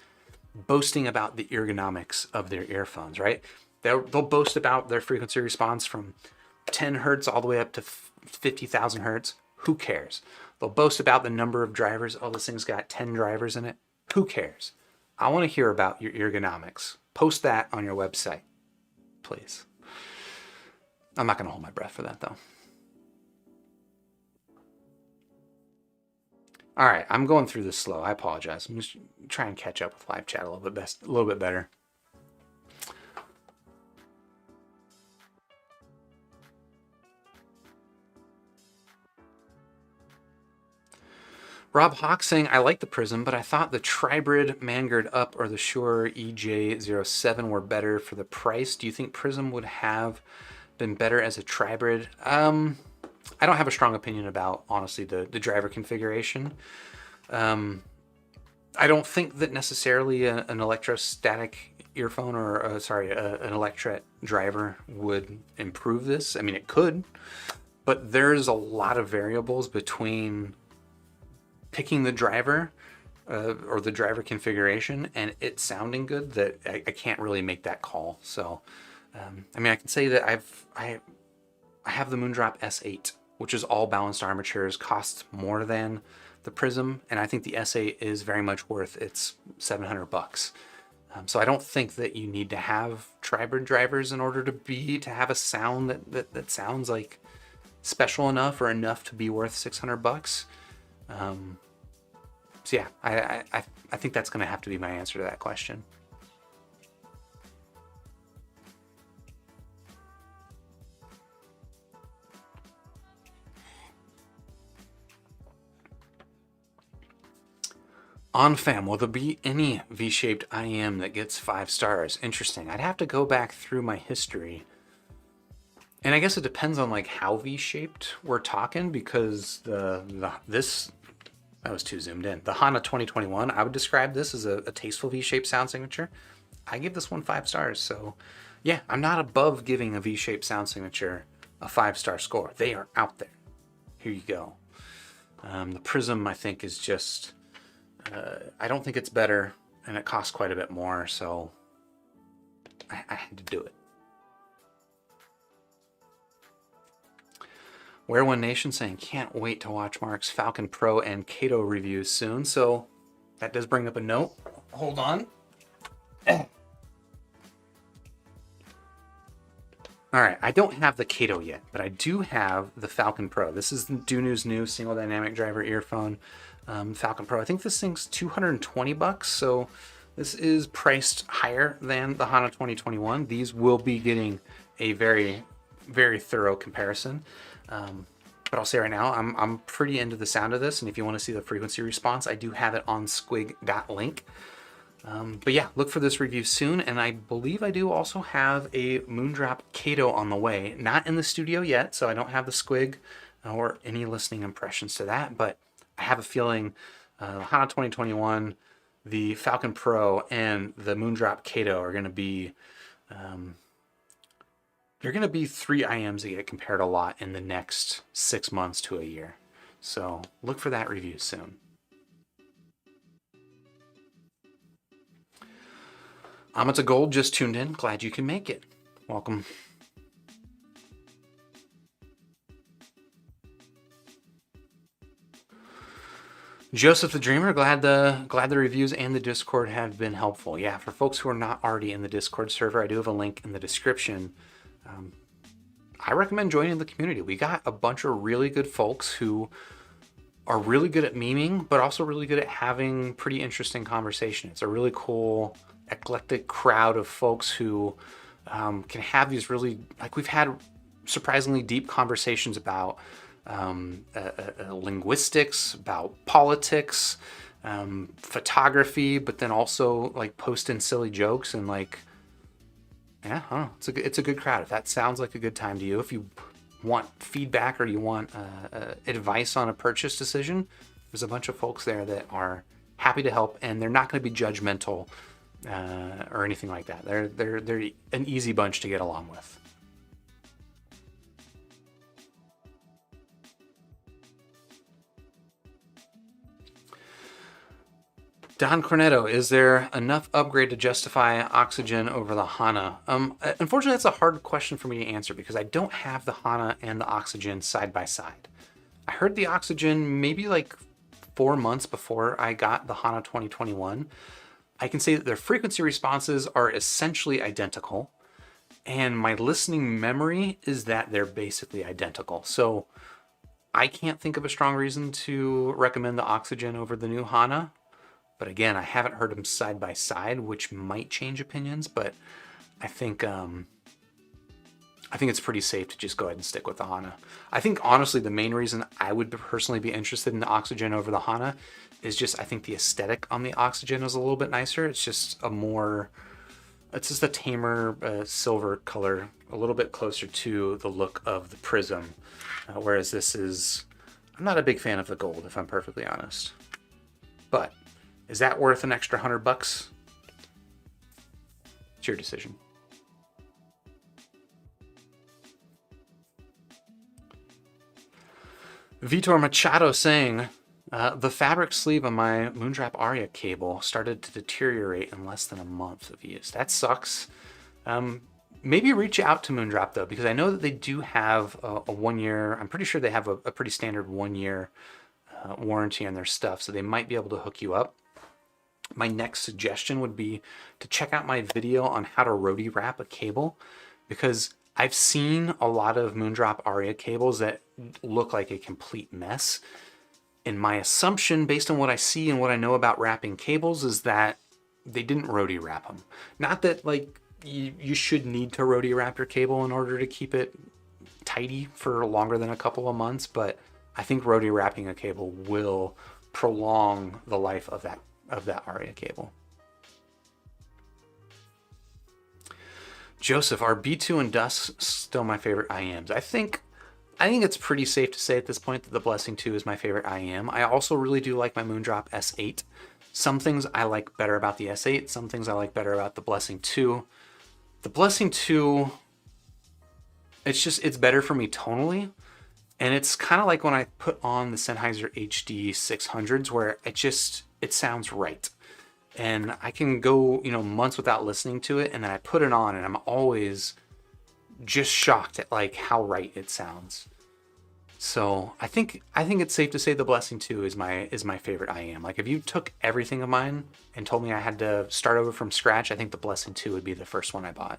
boasting about the ergonomics of their earphones, right? They'll boast about their frequency response from 10 hertz all the way up to 50,000 hertz. Who cares? They'll boast about the number of drivers. Oh, this thing's got 10 drivers in it. Who cares? I want to hear about your ergonomics. Post that on your website, please. I'm not going to hold my breath for that, though. All right, I'm going through this slow. I apologize. I'm just trying to catch up with live chat a little bit better. Rob Hawk saying, I like the Prism, but I thought the Tribrid, Manguard Up, or the Shure EJ07 were better for the price. Do you think Prism would have been better as a Tribrid? I don't have a strong opinion about, honestly, the driver configuration. I don't think that necessarily an electrostatic earphone or, an electret driver would improve this. I mean, it could, but there's a lot of variables between picking the driver or the driver configuration and it sounding good that I can't really make that call. So, I mean, I can say that I have the Moondrop S8, which is all balanced armatures, costs more than the Prism, and I think the S8 is very much worth its $700. So I don't think that you need to have Tribrid drivers in order to have a sound that sounds like special enough or enough to be worth $600. So yeah, I think that's going to have to be my answer to that question. On Fam, will there be any V-shaped IEM that gets 5 stars? Interesting. I'd have to go back through my history. And I guess it depends on like how V-shaped we're talking, because this, I was too zoomed in. The Hana 2021, I would describe this as a tasteful V-shaped sound signature. I give this one 5 stars. So yeah, I'm not above giving a V-shaped sound signature a 5-star score. They are out there. Here you go. The Prism, I think, is just... I don't think it's better, and it costs quite a bit more, so I had to do it. Where One Nation saying, can't wait to watch Mark's Falcon Pro and Kato reviews soon. So that does bring up a note. Hold on. All right, I don't have the Kato yet, but I do have the Falcon Pro. This is Dunu's new single dynamic driver earphone. Falcon Pro. I think this thing's $220, so this is priced higher than the Hana 2021. These will be getting a very, very thorough comparison. But I'll say right now, I'm pretty into the sound of this, and if you want to see the frequency response, I do have it on squig.link. But yeah, look for this review soon, and I believe I do also have a Moondrop Kato on the way. Not in the studio yet, so I don't have the squig or any listening impressions to that, but I have a feeling Hana 2021, the Falcon Pro, and the Moondrop Kato are going to be they're going to be 3 IMs that get compared a lot in the next 6 months to a year. So look for that review soon. Amata Gold just tuned in. Glad you can make it. Welcome. Joseph the Dreamer, glad the reviews and the Discord have been helpful. Yeah, for folks who are not already in the Discord server, I do have a link in the description. I recommend joining the community. We got a bunch of really good folks who are really good at memeing, but also really good at having pretty interesting conversation. It's a really cool, eclectic crowd of folks who can have these really, like, we've had surprisingly deep conversations about linguistics, about politics, photography, but then also like posting silly jokes and like, yeah, I don't know. It's a good crowd. If that sounds like a good time to you, if you want feedback or you want advice on a purchase decision, there's a bunch of folks there that are happy to help, and they're not going to be judgmental or anything like that. They're an easy bunch to get along with. Don Cornetto, is there enough upgrade to justify Oxygen over the Hana? Unfortunately, that's a hard question for me to answer because I don't have the Hana and the Oxygen side by side. I heard the Oxygen maybe like 4 months before I got the Hana 2021. I can say that their frequency responses are essentially identical, and my listening memory is that they're basically identical. So I can't think of a strong reason to recommend the Oxygen over the new Hana. But again, I haven't heard them side by side, which might change opinions, but I think it's pretty safe to just go ahead and stick with the Hana. I think honestly the main reason I would personally be interested in the Oxygen over the Hana is just I think the aesthetic on the Oxygen is a little bit nicer. It's just it's just a tamer silver color, a little bit closer to the look of the Prism, whereas I'm not a big fan of the gold, if I'm perfectly honest. But is that worth an extra $100? It's your decision. Vitor Machado saying, the fabric sleeve on my Moondrop Aria cable started to deteriorate in less than a month of use. That sucks. Maybe reach out to Moondrop though, because I know that they do have a 1 year, I'm pretty sure they have a pretty standard 1 year warranty on their stuff, so they might be able to hook you up. My next suggestion would be to check out my video on how to roadie wrap a cable, because I've seen a lot of Moondrop Aria cables that look like a complete mess. And my assumption, based on what I see and what I know about wrapping cables, is that they didn't roadie wrap them. Not that like you should need to roadie wrap your cable in order to keep it tidy for longer than a couple of months, but I think roadie wrapping a cable will prolong the life of that Aria cable. Joseph, are B2 and Dust still my favorite IEMs? I think it's pretty safe to say at this point that the Blessing 2 is my favorite IEM. I also really do like my Moondrop S8. Some things I like better about the S8, some things I like better about the Blessing 2. The Blessing 2, it's better for me tonally. And it's kind of like when I put on the Sennheiser HD 600s where it sounds right. And I can go, months without listening to it, and then I put it on and I'm always just shocked at like how right it sounds. So I think it's safe to say the Blessing 2 is my favorite IEM. Like if you took everything of mine and told me I had to start over from scratch, I think the Blessing 2 would be the first one I bought.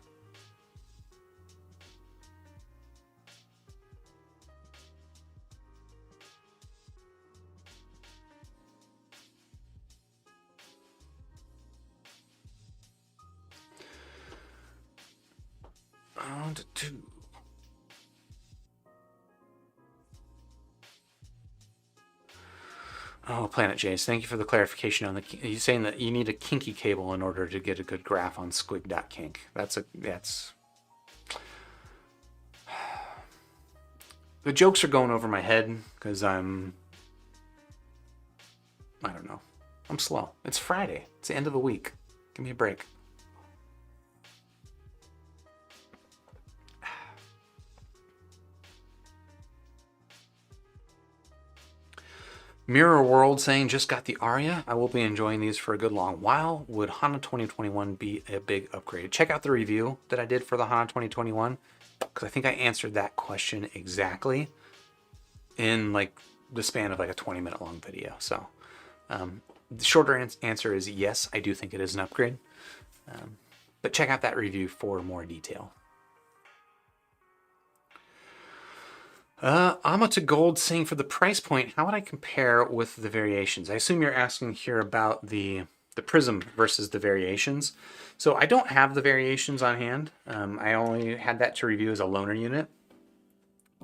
On to 2. Oh, Planet Jays, thank you for the clarification on you're saying that you need a kinky cable in order to get a good graph on squig.kink. The jokes are going over my head because I don't know. I'm slow. It's Friday. It's the end of the week. Give me a break. Mirror World saying, just got the Aria. I will be enjoying these for a good long while. Would Hana 2021 be a big upgrade? Check out the review that I did for the Hana 2021, because I think I answered that question exactly in like the span of like a 20-minute long video. So the shorter answer is yes, I do think it is an upgrade. But check out that review for more detail. Amma to Gold saying, for the price point, how would I compare with the variations? I assume you're asking here about the Prism versus the variations. So I don't have the variations on hand. I only had that to review as a loaner unit.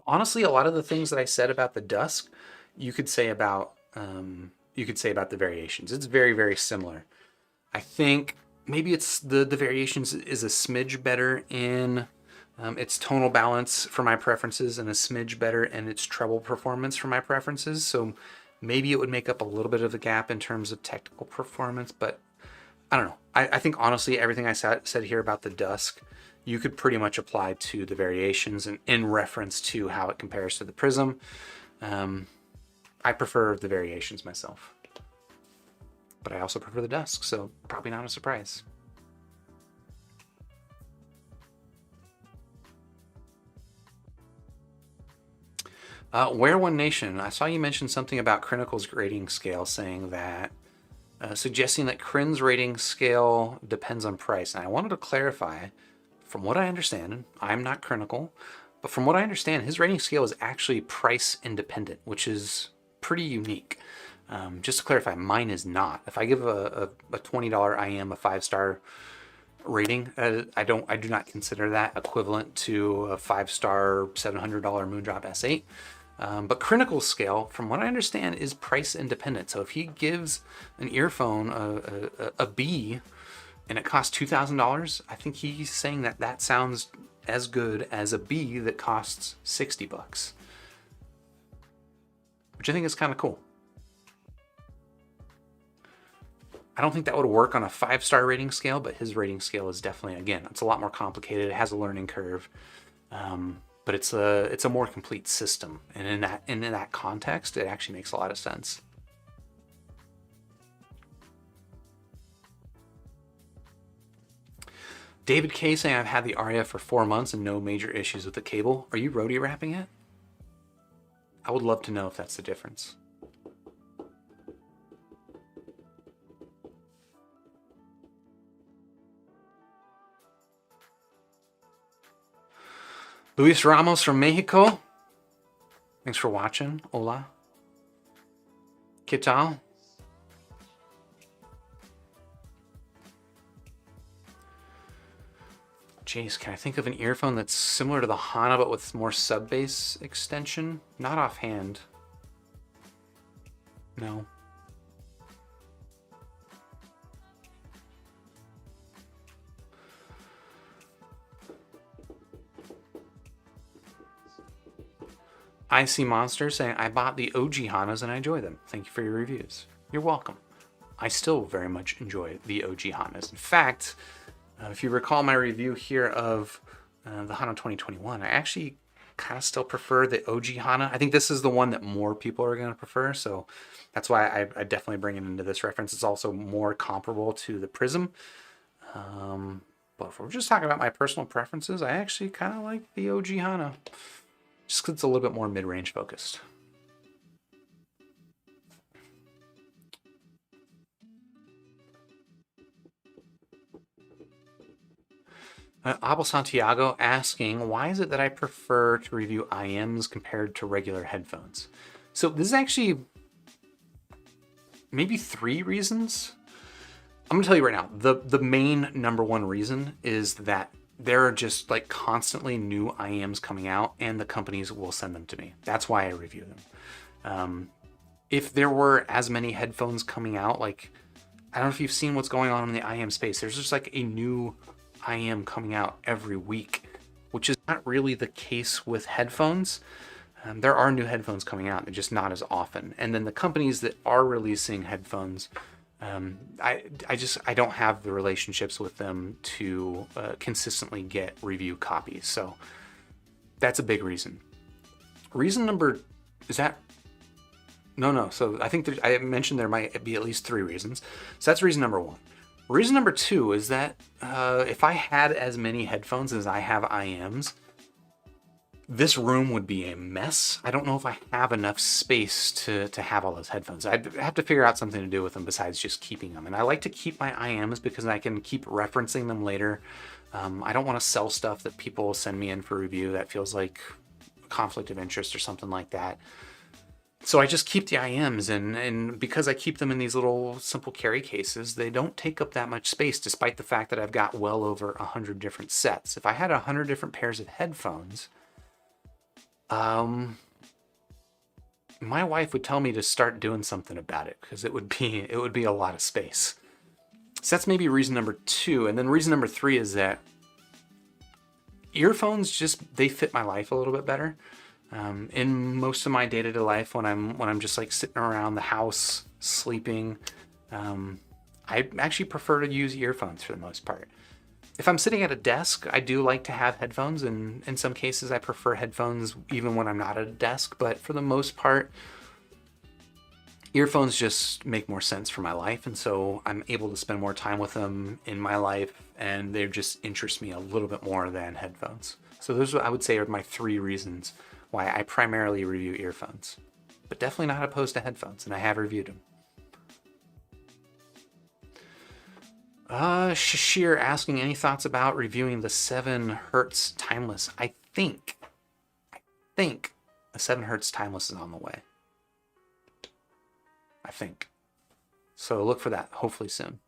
Honestly, a lot of the things that I said about the Dusk, you could say about the variations. It's very, very similar. I think maybe it's the variations is a smidge better in its tonal balance for my preferences and a smidge better in its treble performance for my preferences. So maybe it would make up a little bit of the gap in terms of technical performance, but I don't know. I think honestly, everything I said here about the dusk, you could pretty much apply to the variations and in reference to how it compares to the Prism. I prefer the variations myself, but I also prefer the dusk, so probably not a surprise. Where One Nation, I saw you mention something about Crinical's rating scale, saying that suggesting that Crin's rating scale depends on price. And I wanted to clarify, from what I understand, and I'm not Crinical, but from what I understand, his rating scale is actually price independent, which is pretty unique. Just to clarify, mine is not. If I give a $20 IM a 5-star rating, I do not consider that equivalent to a 5-star $700 Moondrop S8. But Crinical's scale, from what I understand, is price independent. So if he gives an earphone a B and it costs $2,000, I think he's saying that that sounds as good as a B that costs $60, which I think is kind of cool. I don't think that would work on a 5-star rating scale, but his rating scale is definitely, again, it's a lot more complicated. It has a learning curve. But it's a more complete system, and in that context, it actually makes a lot of sense. David K saying, I've had the Aria for 4 months and no major issues with the cable. Are you roadie wrapping it? I would love to know if that's the difference. Luis Ramos from Mexico. Thanks for watching. Hola. ¿Qué tal? Jeez, can I think of an earphone that's similar to the Hana but with more sub-bass extension? Not offhand. No. I See Monster saying, I bought the OG Hanas and I enjoy them. Thank you for your reviews. You're welcome. I still very much enjoy the OG Hanas. In fact, if you recall my review here of the Hana 2021, I actually kind of still prefer the OG Hana. I think this is the one that more people are going to prefer, so that's why I definitely bring it into this reference. It's also more comparable to the Prism. But if we're just talking about my personal preferences, I actually kind of like the OG Hana. Just because it's a little bit more mid-range focused. Abel Santiago asking, why is it that I prefer to review IMs compared to regular headphones? So this is actually maybe 3 reasons. I'm gonna tell you right now, the main number 1 reason is that there are just like constantly new IMs coming out and the companies will send them to me. That's why I review them. If there were as many headphones coming out, like, I don't know if you've seen what's going on in the IM space. There's just like a new IM coming out every week, which is not really the case with headphones. There are new headphones coming out, they're just not as often. And then the companies that are releasing headphones, I don't have the relationships with them to consistently get review copies. So that's a big reason. Reason number, is that? No. So I think I mentioned there might be at least 3 reasons. So that's reason number 1. Reason number 2 is that if I had as many headphones as I have IMs, this room would be a mess. I don't know if I have enough space to have all those headphones. I'd have to figure out something to do with them besides just keeping them. And I like to keep my IMs because I can keep referencing them later. I don't want to sell stuff that people send me in for review that feels like a conflict of interest or something like that. So I just keep the IMs, and because I keep them in these little simple carry cases, they don't take up that much space, despite the fact that I've got well over 100 different sets. If I had 100 different pairs of headphones, my wife would tell me to start doing something about it because it would be a lot of space. So that's maybe reason number 2. And then reason number 3 is that earphones they fit my life a little bit better. In most of my day-to-day life, when I'm just like sitting around the house sleeping, I actually prefer to use earphones for the most part. If I'm sitting at a desk, I do like to have headphones, and in some cases I prefer headphones even when I'm not at a desk, but for the most part, earphones just make more sense for my life, and so I'm able to spend more time with them in my life, and they just interest me a little bit more than headphones. So those, I would say, are my 3 reasons why I primarily review earphones, but definitely not opposed to headphones, and I have reviewed them. Shashir asking any thoughts about reviewing the 7 Hertz Timeless. I think a 7 Hertz Timeless is on the way. I think. So look for that, hopefully soon.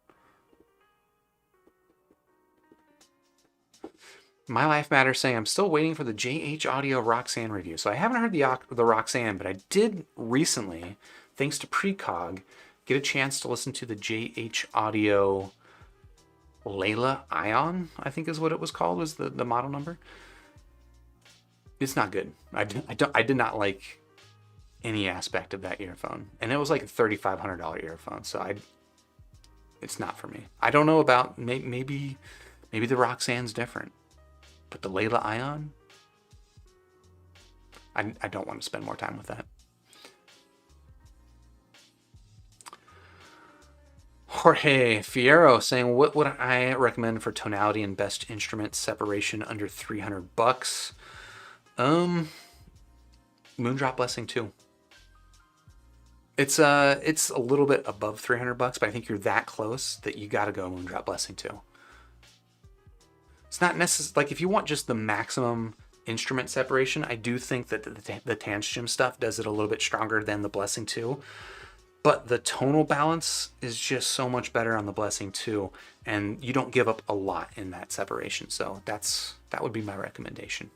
My Life Matters saying I'm still waiting for the JH Audio Roxanne review. So I haven't heard the Roxanne, but I did recently, thanks to Precog, get a chance to listen to the JH Audio Layla Ion, I think is what it was called, was the model number. It's not good. I did not like any aspect of that earphone, and it was like a $3,500 earphone, so it's not for me. I don't know about, maybe the Roxanne's different, but the Layla Ion, I don't want to spend more time with that. Jorge Fierro saying, what would I recommend for tonality and best instrument separation under $300? Moondrop Blessing 2. It's a little bit above $300, but I think you're that close that you got to go Moondrop Blessing 2. It's not necessary, like if you want just the maximum instrument separation, I do think that the Tanchjim stuff does it a little bit stronger than the Blessing 2. But the tonal balance is just so much better on the Blessing 2, and you don't give up a lot in that separation. So that would be my recommendation.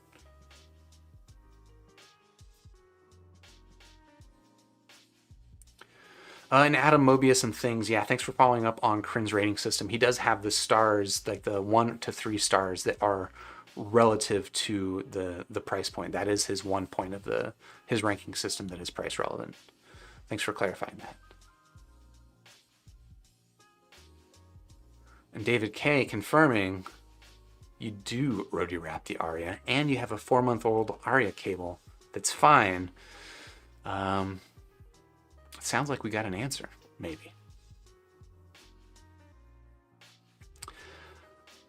And Adam Mobius and Things, yeah, thanks for following up on Crin's rating system. He does have the stars, like the 1 to 3 stars that are relative to the price point. That is his 1 point of his ranking system that is price relevant. Thanks for clarifying that. And David K confirming you do Rode wrap the Aria, and you have a 4-month-old Aria cable that's fine. It sounds like we got an answer, maybe.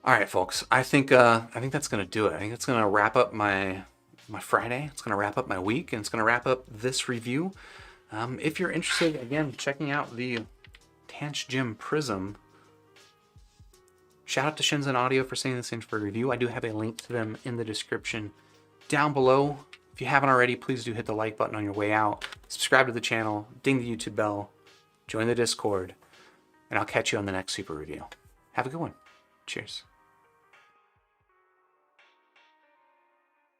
All right, folks. I think that's gonna do it. I think it's gonna wrap up my Friday. It's gonna wrap up my week, and it's gonna wrap up this review. If you're interested, again, checking out the Tanchjim Prism, shout out to Shenzhen Audio for sending this in for review. I do have a link to them in the description down below. If you haven't already, please do hit the like button on your way out. Subscribe to the channel, ding the YouTube bell, join the Discord, and I'll catch you on the next super review. Have a good one. Cheers.